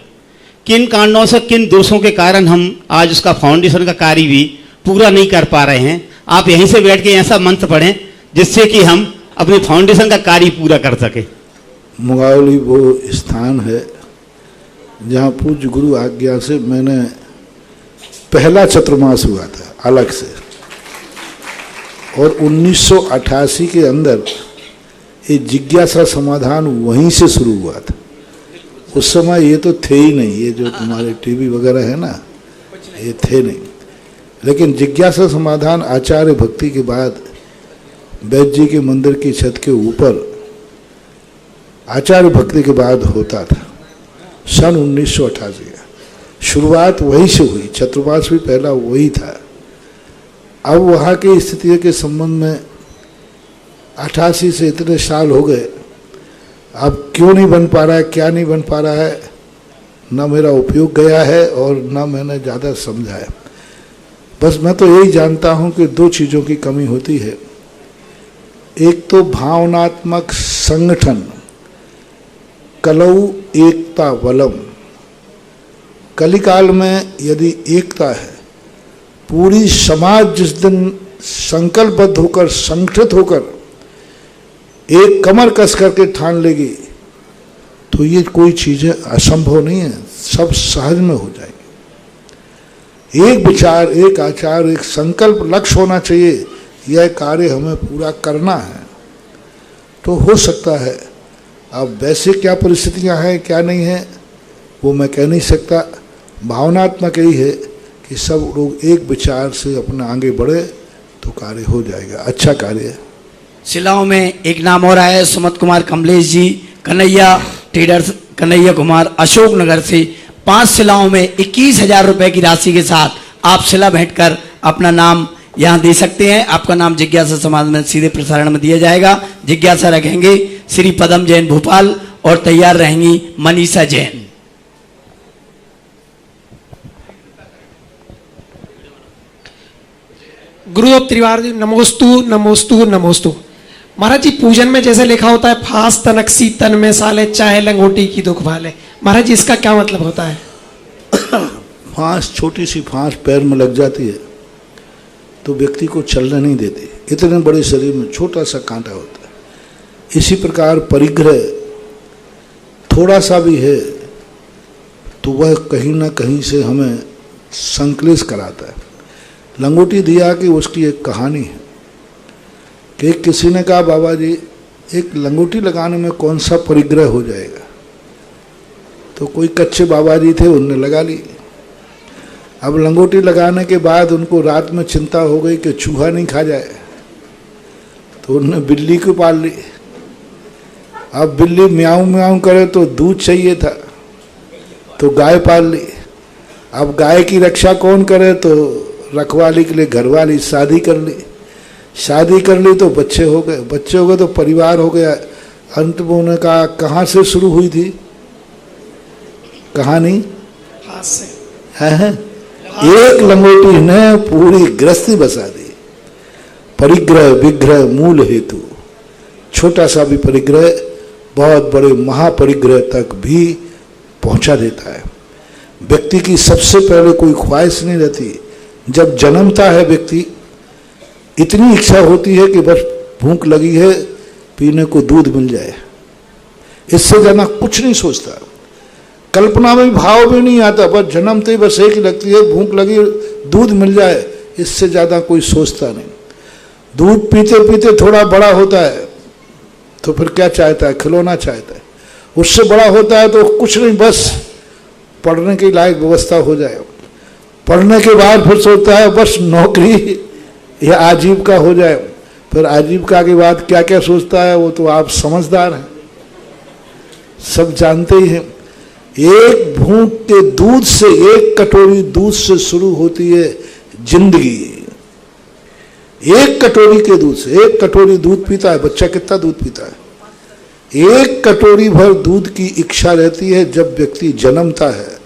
किन कारणों से, किन दोषों के कारण हम आज उसका फाउंडेशन का कार्य भी पूरा नहीं कर पा रहे हैं? आप यहीं से बैठ के ऐसा मंत्र पढ़ें जिससे कि हम अपने फाउंडेशन का कार्य पूरा कर सके। मुंगावली वो स्थान है जहाँ पूज्य गुरु आज्ञा से मैंने पहला चतुर्मास हुआ था अलग से, और 1988 के अंदर ये जिज्ञासा समाधान वहीं से शुरू हुआ था। उस समय ये तो थे ही नहीं, ये जो तुम्हारे टीवी वगैरह है ना, ये थे नहीं। लेकिन जिज्ञासा समाधान आचार्य भक्ति के बाद वैद्य जी के मंदिर की छत के ऊपर आचार्य भक्ति के बाद होता था। सन 1988 का शुरुआत वहीं से हुई, चतुर्मास भी पहला वही था। अब वहाँ की स्थितियों के संबंध में 88 से इतने साल हो गए, अब क्यों नहीं बन पा रहा है, क्या नहीं बन पा रहा है, न मेरा उपयोग गया है और न मैंने ज़्यादा समझा है। बस मैं तो यही जानता हूँ कि दो चीज़ों की कमी होती है। एक तो भावनात्मक संगठन, कलऊ एकता बलम। कलिकाल में यदि एकता है, पूरी समाज जिस दिन संकल्पबद्ध होकर, संगठित होकर एक कमर कस करके ठान लेगी, तो ये कोई चीज़ें असंभव नहीं है, सब सहज में हो जाएगी। एक विचार, एक आचार, एक संकल्प, लक्ष्य होना चाहिए, यह कार्य हमें पूरा करना है, तो हो सकता है। अब वैसे क्या परिस्थितियां हैं, क्या नहीं है, वो मैं कह नहीं सकता। भावनात्मक यही है कि सब लोग एक विचार से अपना आगे बढ़े तो कार्य हो जाएगा, अच्छा कार्य है। शिलाओं में एक नाम और आया है, सुमत कुमार कमलेश जी, कन्हैया ट्रेडर्स, कन्हैया कुमार अशोकनगर से 5 शिलाओं में 21,000 रुपए की राशि के साथ आप शिला भेंट कर अपना नाम यहाँ दे सकते हैं। आपका नाम जिज्ञासा समाज में सीधे प्रसारण में दिया जाएगा। जिज्ञासा रखेंगे श्री पदम जैन भोपाल और तैयार रहेंगी मनीषा जैन। गुरुदेव त्रिवारी नमोस्तु नमोस्तु नमोस्तु। महाराज जी पूजन में जैसे लिखा होता है फांस तनकसी तन में साले चाहे लंगोटी की दुख भाले, महाराज जी इसका क्या मतलब होता है? फांस, छोटी सी फांस पैर में लग जाती है तो व्यक्ति को चलने नहीं देती। इतने बड़े शरीर में छोटा सा कांटा होता है। इसी प्रकार परिग्रह थोड़ा सा भी है तो वह कहीं ना कहीं से हमें संकलेश कराता है। लंगोटी दिया कि उसकी एक कहानी है कि किसी ने कहा बाबा जी एक लंगोटी लगाने में कौन सा परिग्रह हो जाएगा, तो कोई कच्चे बाबा जी थे, उनने लगा ली। अब लंगोटी लगाने के बाद उनको रात में चिंता हो गई कि चूहा नहीं खा जाए, तो उन्होंने बिल्ली को पाल ली। अब बिल्ली म्याऊं म्याऊं करे तो दूध चाहिए था, तो गाय पाल ली। अब गाय की रक्षा कौन करे, तो रखवाली के लिए घरवाली। शादी कर ली, शादी कर ली तो बच्चे हो गए, बच्चे हो गए तो परिवार हो गया। अंत में उन्होंने कहा कहाँ से शुरू हुई थी कहानी? हाथ से है? एक लंगोटी ने पूरी गृहस्थी बसा दी। परिग्रह विग्रह मूल हेतु। छोटा सा भी परिग्रह बहुत बड़े महापरिग्रह तक भी पहुंचा देता है। व्यक्ति की सबसे पहले कोई ख्वाहिश नहीं रहती। जब जन्मता है व्यक्ति इतनी इच्छा होती है कि बस भूख लगी है, पीने को दूध मिल जाए, इससे ज़्यादा कुछ नहीं सोचता। कल्पना में भाव भी नहीं आता, बस जन्मते ही बस एक ही लगती है भूख लगी दूध मिल जाए, इससे ज़्यादा कोई सोचता नहीं। दूध पीते पीते थोड़ा बड़ा होता है तो फिर क्या चाहता है? खिलौना चाहता है। उससे बड़ा होता है तो कुछ नहीं, बस पढ़ने की लायक व्यवस्था हो जाए। पढ़ने के बाद फिर सोचता है बस नौकरी या आजीविका हो जाए। फिर आजीविका के बाद क्या क्या सोचता है वो तो आप समझदार हैं, सब जानते ही हैं। एक बूंद के दूध से, एक कटोरी दूध से शुरू होती है जिंदगी। एक कटोरी के दूध से, एक कटोरी दूध पीता है बच्चा, कितना दूध पीता है? एक कटोरी भर दूध की इच्छा रहती है जब व्यक्ति जन्मता है।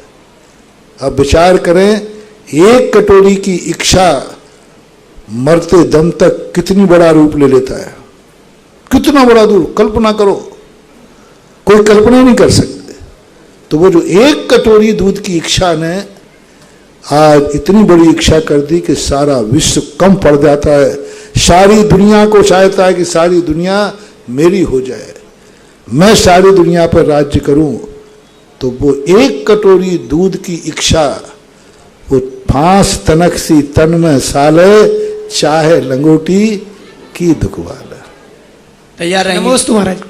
अब विचार करें, एक कटोरी की इच्छा मरते दम तक कितनी बड़ा रूप ले लेता है। कितना बड़ा रूप, कल्पना करो, कोई कल्पना नहीं कर सकते। तो वो जो एक कटोरी दूध की इच्छा ने आज इतनी बड़ी इच्छा कर दी कि सारा विश्व कम पड़ जाता है। सारी दुनिया को चाहता है कि सारी दुनिया मेरी हो जाए, मैं सारी दुनिया पर राज्य करूं। तो वो एक कटोरी दूध की इच्छा, वो फांस तनकसी तन में साले चाहे लंगोटी की दुखवाला। तैयार रहेंगे? नमोस्तु महाराज।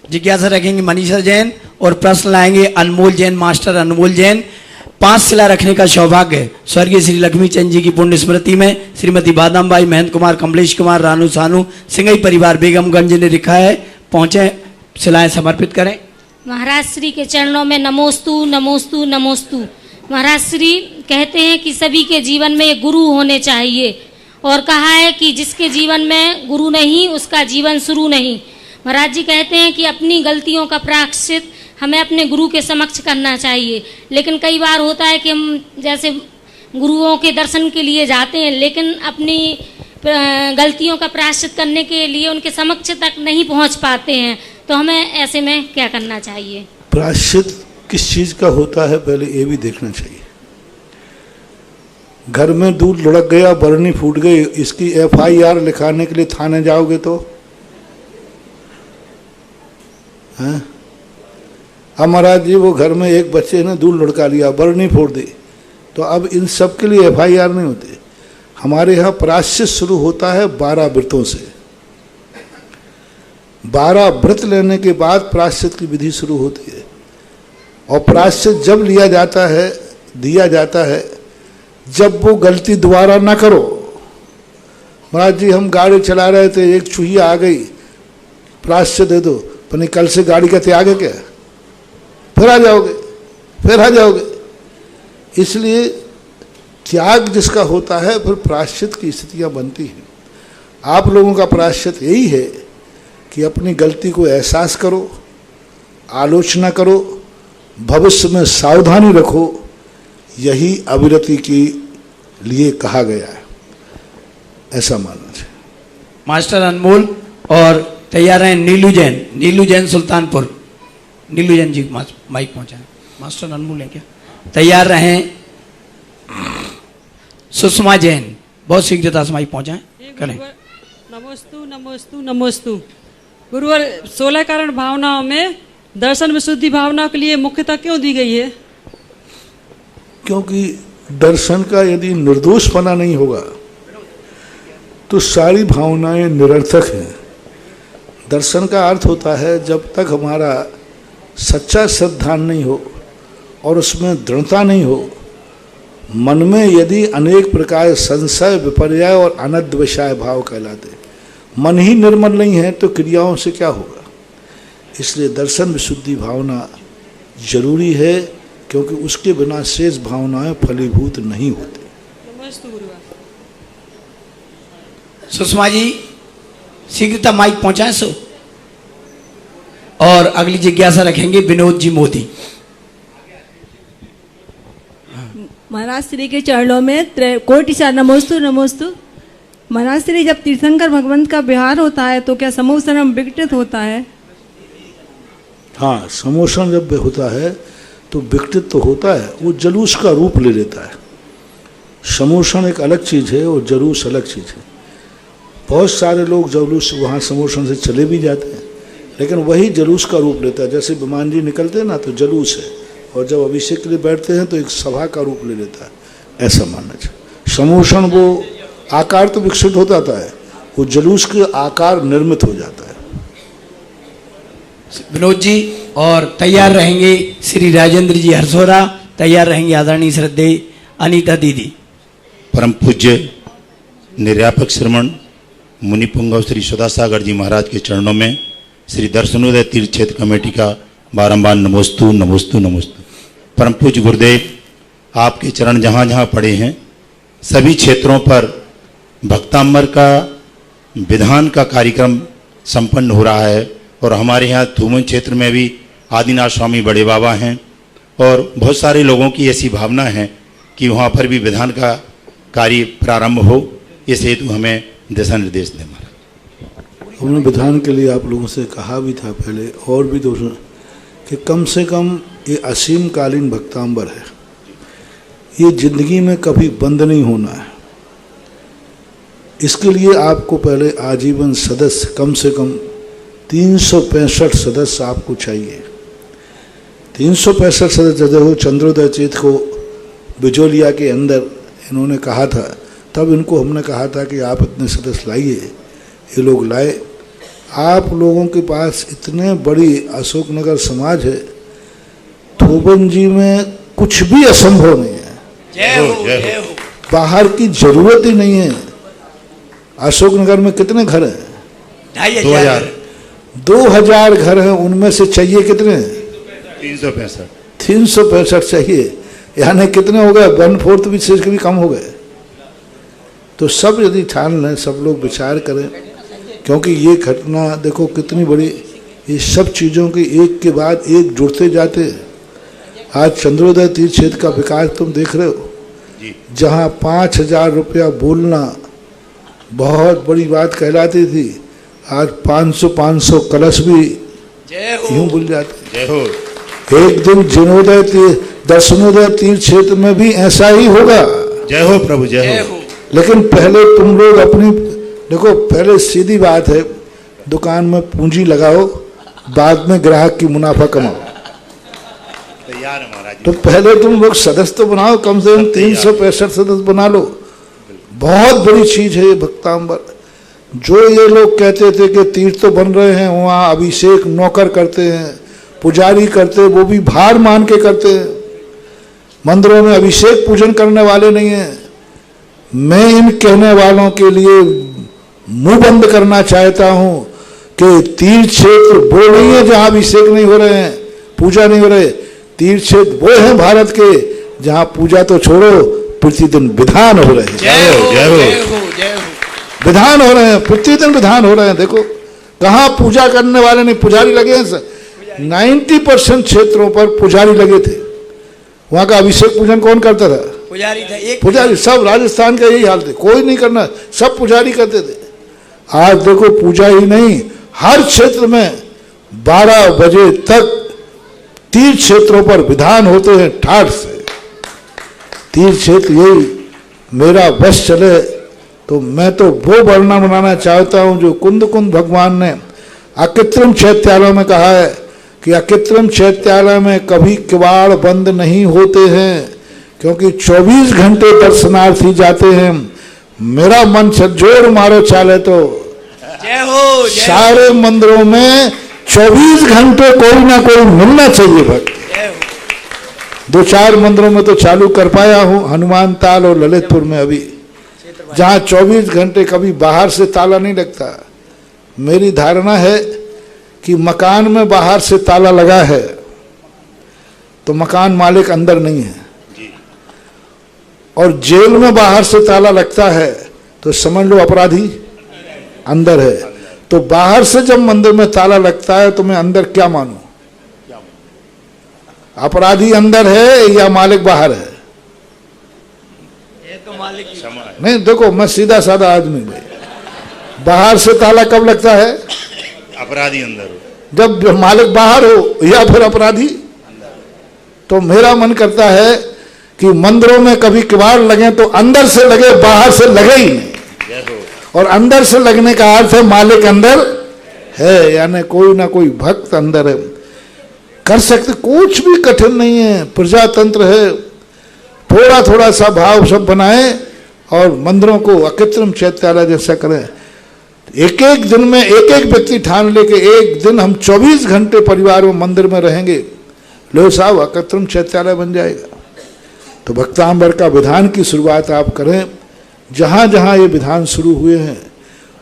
जिज्ञासा रखेंगे मनीषा जैन और प्रश्न लाएंगे अनमोल जैन, मास्टर अनमोल जैन। 5 शिला रखने का सौभाग्य स्वर्गीय श्री लक्ष्मी चंद जी की पुण्य स्मृति में श्रीमती बादामबाई, महेंद्र कुमार, कमलेश कुमार, रानू सानू, सिंगई परिवार, बेगमगंज ने लिखा है। पहुंचे, शिलाएं समर्पित करें। महाराज श्री के चरणों में नमोस्तु नमोस्तु नमोस्तु। महाराज श्री कहते हैं कि सभी के जीवन में गुरु होने चाहिए, और कहा है कि जिसके जीवन में गुरु नहीं उसका जीवन शुरू नहीं। महाराज जी कहते हैं कि अपनी गलतियों का प्रायश्चित हमें अपने गुरु के समक्ष करना चाहिए। लेकिन कई बार होता है कि हम जैसे गुरुओं के दर्शन के लिए जाते हैं, लेकिन अपनी गलतियों का प्रायश्चित करने के लिए उनके समक्ष तक नहीं पहुंच पाते हैं। तो हमें ऐसे में क्या करना चाहिए? प्रायश्चित किस चीज का होता है पहले ये भी देखना चाहिए। घर में दूध लुढ़क गया, बरनी फूट गई, इसकी FIR लिखाने के लिए थाने जाओगे तो हैं? अब महाराज जी वो घर में एक बच्चे ने दूध लुढ़का लिया, बरनी फोड़ दी, तो अब इन सब के लिए FIR नहीं होती। हमारे यहाँ प्रायश्चित शुरू होता है 12 व्रतों से। 12 व्रत लेने के बाद प्रायश्चित की विधि शुरू होती है। और प्रायश्चित जब लिया जाता है, दिया जाता है, जब वो गलती दोबारा ना करो। महाराज जी हम गाड़ी चला रहे थे, एक चूहिया आ गई, प्रायश्चित दे दो, पनी कल से गाड़ी का त्याग है क्या? फिर आ जाओगे, फिर आ जाओगे। इसलिए त्याग जिसका होता है फिर प्रायश्चित की स्थितियां बनती हैं। आप लोगों का प्रायश्चित यही है कि अपनी गलती को एहसास करो, आलोचना करो, भविष्य में सावधानी रखो। यही अविरति के लिए कहा गया है, ऐसा मानना चाहिए। मास्टर अनमोल और तैयार हैं नीलू जैन सुल्तानपुर। नीलू जैन जी माइक पहुंचाएं। मास्टर अनमोल है क्या? तैयार रहें। सुषमा जैन बहुत शीघ्रता से माइक पहुंचाएं करें। नमोस्तु नमोस्तु नमोस्तु। गुरुवर 16 कारण भावनाओं में दर्शन विशुद्धि भावना के लिए मुख्यता क्यों दी गई है? क्योंकि दर्शन का यदि निर्दोषपना नहीं होगा तो सारी भावनाएं निरर्थक हैं। दर्शन का अर्थ होता है जब तक हमारा सच्चा श्रद्धान नहीं हो और उसमें दृढ़ता नहीं हो, मन में यदि अनेक प्रकार संशय, विपर्य और अनद्वेषाय भाव कहलाते, मन ही निर्मल नहीं है तो क्रियाओं से क्या होगा। इसलिए दर्शन विशुद्धि भावना जरूरी है, क्योंकि उसके बिना शेष भावनाएं फलीभूत नहीं होती। सुषमा जी शीघ्रता माइक पहुंचाएं सो। और अगली जिज्ञासा रखेंगे विनोद जी मोदी। महाराज श्री के चरणों में कोटि सा नमोस्तु नमोस्तु। महाराज श्री, जब तीर्थंकर भगवंत का विहार होता है तो क्या समूहसनम विघटित होता है? हाँ, समोषण जब होता है तो विघटित तो होता है, वो जलूस का रूप ले लेता है। समोषण एक अलग चीज़ है और जलूस अलग चीज़ है। बहुत सारे लोग जलूस वहाँ समोषण से चले भी जाते हैं, लेकिन वही जलूस का रूप लेता है। जैसे विमान जी निकलते हैं ना तो जलूस है, और जब अभिषेक के लिए बैठते हैं तो एक सभा का रूप ले लेता है, ऐसा मानना चाहिए। समोषण वो आकार तो विकसित हो जाता है, वो जलूस के आकार निर्मित हो जाता है। विनोद जी और तैयार रहेंगे श्री राजेंद्र जी हरसोरा। तैयार रहेंगे आदरणीय श्रद्धेय अनीता दीदी। परम पूज्य निर्यापक श्रमण मुनिपुंगव श्री सदासागर जी महाराज के चरणों में श्री दर्शनोदय तीर्थ क्षेत्र कमेटी का बारंबार नमोस्तु नमोस्तु नमोस्तु। परम पूज्य गुरुदेव, आपके चरण जहाँ जहाँ पड़े हैं सभी क्षेत्रों पर भक्तांबर का विधान का कार्यक्रम संपन्न हो रहा है, और हमारे यहाँ थूमन क्षेत्र में भी आदिनाथ स्वामी बड़े बाबा हैं, और बहुत सारे लोगों की ऐसी भावना है कि वहाँ पर भी विधान का कार्य प्रारंभ हो। इस हेतु हमें दिशा निर्देश दें महाराज। हमने विधान के लिए आप लोगों से कहा भी था पहले, और भी दोस्तों, कि कम से कम ये असीम कालीन भक्तांबर है, ये जिंदगी में कभी बंद नहीं होना है। इसके लिए आपको पहले आजीवन सदस्य कम से कम 365 सदस्य आपको चाहिए। 365 सदस्य जब चंद्रोदय चेत को बिजोलिया के अंदर इन्होंने कहा था, तब इनको हमने कहा था कि आप इतने सदस्य लाइए। ये लोग लाए। आप लोगों के पास इतने बड़ी अशोकनगर समाज है, थोबन जी में कुछ भी असंभव नहीं है। जय हो, जय हो। बाहर की जरूरत ही नहीं है। अशोकनगर में कितने घर हैं? 2000 घर हैं। उनमें से चाहिए कितने? 365 चाहिए, यानी कितने हो गए? 1/4 भी से भी कम हो गए। तो सब यदि ठान लें, सब लोग विचार करें, क्योंकि ये घटना देखो कितनी बड़ी, ये सब चीज़ों के एक के बाद एक जुड़ते जाते हैं। आज चंद्रोदय तीर्थ क्षेत्र का विकास तुम देख रहे हो, जहाँ 5000 रुपया बोलना बहुत बड़ी बात कहलाती थी, आज 500 कलश भी यूं बोल जाते। जय हो। एक दिन दर्शनोदय तीर्थ क्षेत्र में भी ऐसा ही होगा। जय हो प्रभु, जय हो। लेकिन पहले तुम लोग अपनी देखो, पहले सीधी बात है, दुकान में पूंजी लगाओ, बाद में ग्राहक की मुनाफा कमाओ। तैयार है महाराज। तो पहले तुम लोग सदस्य तो बनाओ, कम से कम 365 सदस्य बना लो। बहुत बड़ी चीज है ये भक्तांबर। जो ये लोग कहते थे कि तीर्थ तो बन रहे हैं, वहाँ अभिषेक नौकर करते हैं, पुजारी करते हैं, वो भी भार मान के करते हैं। मंदिरों में अभिषेक पूजन करने वाले नहीं हैं। मैं इन कहने वालों के लिए मुंह बंद करना चाहता हूं कि तीर्थ क्षेत्र वो नहीं है जहां अभिषेक नहीं हो रहे हैं, पूजा नहीं हो रहे। तीर्थ क्षेत्र वो है भारत के जहां पूजा तो छोड़ो, प्रतिदिन विधान हो रहे हैं। जय हो जय हो। जय हो जय हो। विधान हो रहे हैं, प्रतिदिन विधान हो रहे हैं। देखो कहाँ पूजा करने वाले नहीं, पुजारी लगे हैं सर। 90% क्षेत्रों पर पुजारी लगे थे। वहां का अभिषेक पूजन कौन करता था? पुजारी था, एक पुजारी। सब राजस्थान का यही हाल थे, कोई नहीं करना, सब पुजारी करते थे। आज देखो पूजा ही नहीं, हर क्षेत्र में 12 बजे तक तीर्थ क्षेत्रों पर विधान होते हैं ठाठ से। तीर्थ क्षेत्र यही मेरा बस चले तो मैं तो वो वर्णन बनाना चाहता हूं जो कुंद कुंद भगवान ने अकृत्रिम चैत्यालय में कहा है कि अकृत्रिम चैत्यालय में कभी किवाड़ बंद नहीं होते हैं, क्योंकि 24 घंटे दर्शनार्थी जाते हैं। मेरा मन जोड़ मारो चाले तो जय हो सारे मंदिरों में 24 घंटे कोई ना कोई मिलना चाहिए भक्त। 2-4 मंदिरों में तो चालू कर पाया हूं, हनुमान ताल और ललितपुर में अभी, जहां 24 घंटे कभी बाहर से ताला नहीं लगता। मेरी धारणा है कि मकान में बाहर से ताला लगा है तो मकान मालिक अंदर नहीं है, और जेल में बाहर से ताला लगता है तो समझ लो अपराधी अंदर है। तो बाहर से जब मंदिर में ताला लगता है तो मैं अंदर क्या मानूं? अपराधी अंदर है या मालिक बाहर है? ये तो मालिक नहीं, देखो मैं सीधा साधा आदमी भाई। बाहर से ताला कब लगता है? अपराधी अंदर हो, जब मालिक बाहर हो या फिर अपराधी। तो मेरा मन करता है कि मंदिरों में कभी किवाड़ लगे तो अंदर से लगे, बाहर से लगे ही नहीं। और अंदर से लगने का अर्थ है मालिक अंदर है, यानी कोई ना कोई भक्त अंदर है। कर सकते, कुछ भी कठिन नहीं है, प्रजातंत्र है। थोड़ा थोड़ा सा भाव सब बनाए और मंदिरों को अकृत्रिम चैत्यालय जैसा करें। एक एक दिन में एक एक व्यक्ति ठान ले के एक दिन हम 24 घंटे परिवार में मंदिर में रहेंगे, लो साहब अकृत्रिम चैत्यालय बन जाएगा। तो भक्तांबर का विधान की शुरुआत आप करें। जहाँ जहाँ ये विधान शुरू हुए हैं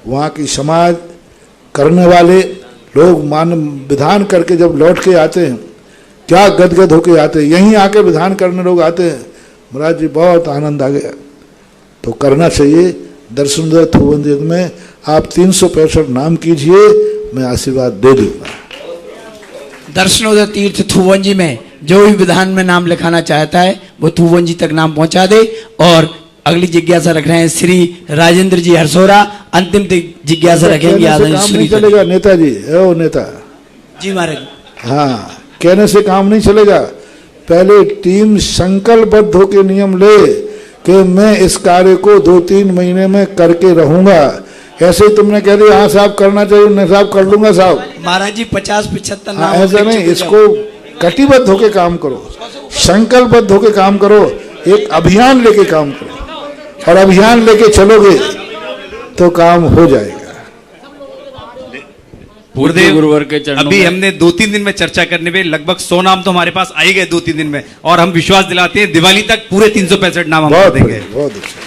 वहाँ की समाज करने वाले लोग मान विधान करके जब लौट के आते हैं क्या गदगद होके आते हैं। यहीं आके विधान करने लोग आते हैं, महाराज जी बहुत आनंद आ गया। तो करना चाहिए। दर्शनोदय थुवंजी में आप 365 नाम कीजिए, मैं आशीर्वाद दे दूंगा। दर्शनोदय तीर्थ थुवंजी में जो भी विधान में नाम लिखाना चाहता है वो थुवंजी तक नाम पहुंचा दे। और अगली जिज्ञासा रख रहे हैं श्री राजेंद्र जी हरसोरा। अंतिम जिज्ञासा रखेंगे काम नहीं चलेगा नेताजी, ओ नेता जी महाराज। हाँ, कहने से काम नहीं चलेगा। पहले टीम संकल्पबद्ध होकर नियम ले कि मैं इस कार्य को 2-3 महीने में करके रहूंगा। ऐसे ही तुमने कह दिया हाँ साहब करना चाहिए, नहीं साहब कर लूंगा साहब। महाराज जी 50-75 हाँ, ऐसा नहीं, इसको कटिबद्ध होके काम करो, संकल्पबद्ध होके काम करो, एक अभियान लेके काम करो, और अभियान लेके चलोगे तो काम हो जाएगा। पूर्व गुरुवर के चरणों अभी हमने 2-3 दिन में चर्चा करने में लगभग 100 नाम तो हमारे पास आ ही गए 2-3 दिन में, और हम विश्वास दिलाते हैं दिवाली तक पूरे 365 नाम हम कर देंगे। बहुत अच्छा।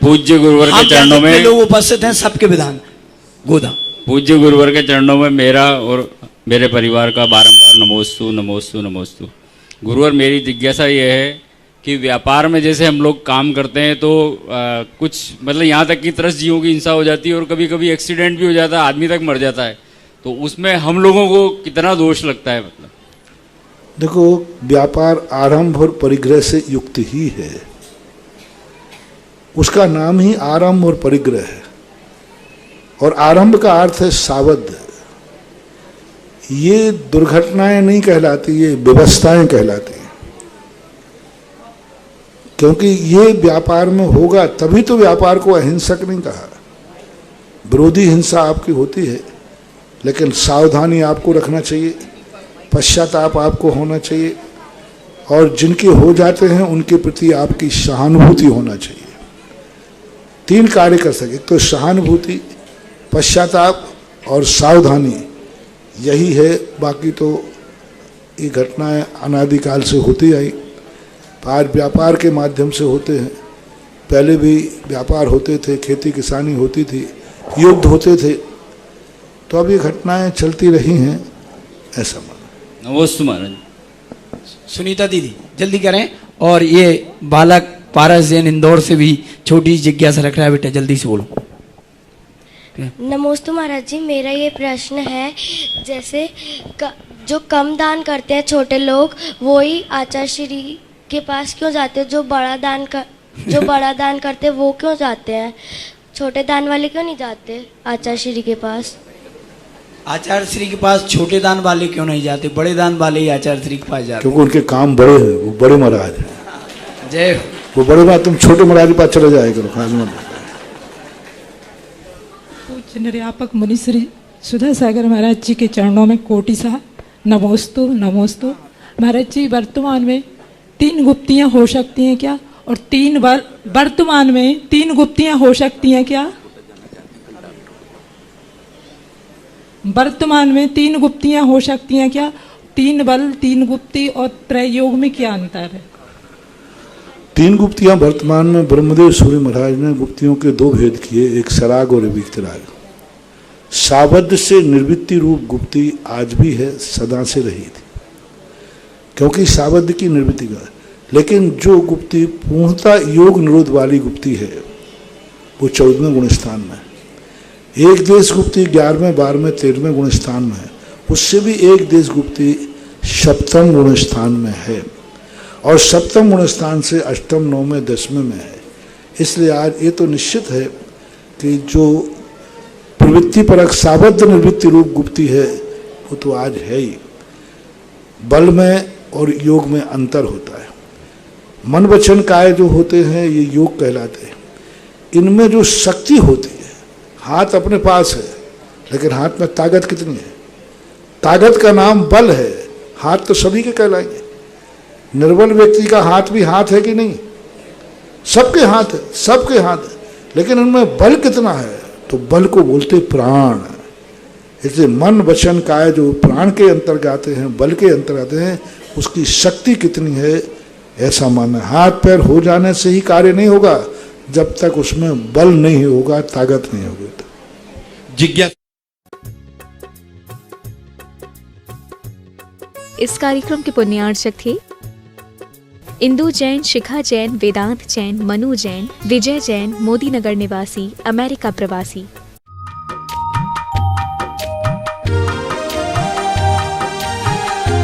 पूज्य गुरुवर के चरणों में लोग उपस्थित हैं, सबके विधान गोदा। पूज्य गुरुवर के चरणों में मेरा और मेरे परिवार का बारंबार नमोस्तु नमोस्तु नमोस्तु। गुरुवर मेरी जिज्ञासा ये है कि व्यापार में जैसे हम लोग काम करते हैं तो कुछ मतलब यहाँ तक कि 30 जीवों की हिंसा हो जाती है और कभी कभी एक्सीडेंट भी हो जाता है, आदमी तक मर जाता है, तो उसमें हम लोगों को कितना दोष लगता है? मतलब देखो, व्यापार आरंभ और परिग्रह से युक्त ही है, उसका नाम ही आरंभ और परिग्रह है। और आरंभ का अर्थ है सावध। ये दुर्घटनाएं नहीं कहलाती, ये व्यवस्थाएं कहलाती हैं। क्योंकि ये व्यापार में होगा तभी तो व्यापार को अहिंसक नहीं कहा। विरोधी हिंसा आपकी होती है, लेकिन सावधानी आपको रखना चाहिए, पश्चाताप आपको होना चाहिए, और जिनके हो जाते हैं उनके प्रति आपकी सहानुभूति होना चाहिए। 3 कार्य कर सके, एक तो सहानुभूति, पश्चाताप और सावधानी, यही है। बाकी तो ये घटनाएं अनादिकाल से होती आई, आज व्यापार के माध्यम से होते हैं। पहले भी व्यापार होते थे, खेती किसानी होती थी, युद्ध होते थे, तो अब ये घटनाएं चलती रही हैं, ऐसा मानो। नमोस्तु महाराज। सुनीता दीदी जल्दी करें। और ये बालक पारस जैन इंदौर से भी छोटी जिज्ञासा रख रहा है, बेटा जल्दी से बोलो। नमोस्तु महाराज जी, मेरा ये प्रश्न है, जैसे जो कम दान करते हैं छोटे लोग, वो ही आचार्य श्री के पास क्यों जाते हैं? जो बड़ा दान करते हैं वो क्यों जाते हैं? छोटे दान वाले क्यों नहीं जाते आचार्य श्री के पास? आचार्य श्री के पास छोटे दान वाले क्यों नहीं जाते? बड़े दान वाले ही आचार्य श्री के पास जाते। क्योंकि उनके काम बड़े हैं, वो बड़े महाराज हैं। जय वो बड़े महाराज, तुम छोटे महाराज के पास चले जाए करो, खास मत। पूज्य निर्यापक मुनि श्री सुधा सागर महाराज जी के चरणों में कोटि सा नमोस्तु नमोस्तु। महाराज जी, वर्तमान में 3 गुप्तियां हो सकती हैं क्या? और वर्तमान में 3 गुप्तियां हो सकती हैं क्या? वर्तमान में 3 गुप्तियां हो सकती हैं क्या? 3 बल, 3 गुप्ती और त्रयोग में क्या अंतर है? 3 गुप्तियां वर्तमान में ब्रह्मदेव सूर्य महाराज ने गुप्तियों के 2 भेद किए, एक सराग और एक वितराग। सावध से निर्वृत्ति रूप गुप्ति आज भी है, सदा से रही थी, क्योंकि सावध की निर्वृत्ति का। लेकिन जो गुप्ति पूर्णता योग निरोध वाली गुप्ति है वो 14वें गुण स्थान में है। एक देश गुप्ति 11वें, 12वें, 13वें गुण स्थान में है। उससे भी एक देश गुप्ति 7वें गुण स्थान में है, और 7वें गुण स्थान से 8वें, 9वें, 10वें में है। इसलिए आज ये तो निश्चित है कि जो प्रवृत्ति परक सावध निर्वृत्ति रूप गुप्ति है वो तो आज है ही। बल में और योग में अंतर होता है। मन वचन काय जो होते हैं ये योग कहलाते हैं। इनमें जो शक्ति होती है, हाथ अपने पास है लेकिन हाथ में ताकत कितनी है? ताकत का नाम बल है। हाथ तो सभी के कहलाएंगे। निर्बल व्यक्ति का हाथ भी हाथ है कि नहीं? सबके हाथ है, सबके हाथ है, लेकिन उनमें बल कितना है? तो बल को बोलते प्राण। इसलिए मन वचन काय जो प्राण के अंतर्गत आते हैं, बल के अंतर्गत आते हैं, उसकी शक्ति कितनी है ऐसा मानना। हाथ पैर हो जाने से ही कार्य नहीं होगा, जब तक उसमें बल नहीं होगा, ताकत नहीं होगी। जिज्ञासा। इस कार्यक्रम के पुण्यार्चक थे इंदु जैन, शिखा जैन, वेदांत जैन, मनु जैन, विजय जैन, मोदी नगर निवासी, अमेरिका प्रवासी।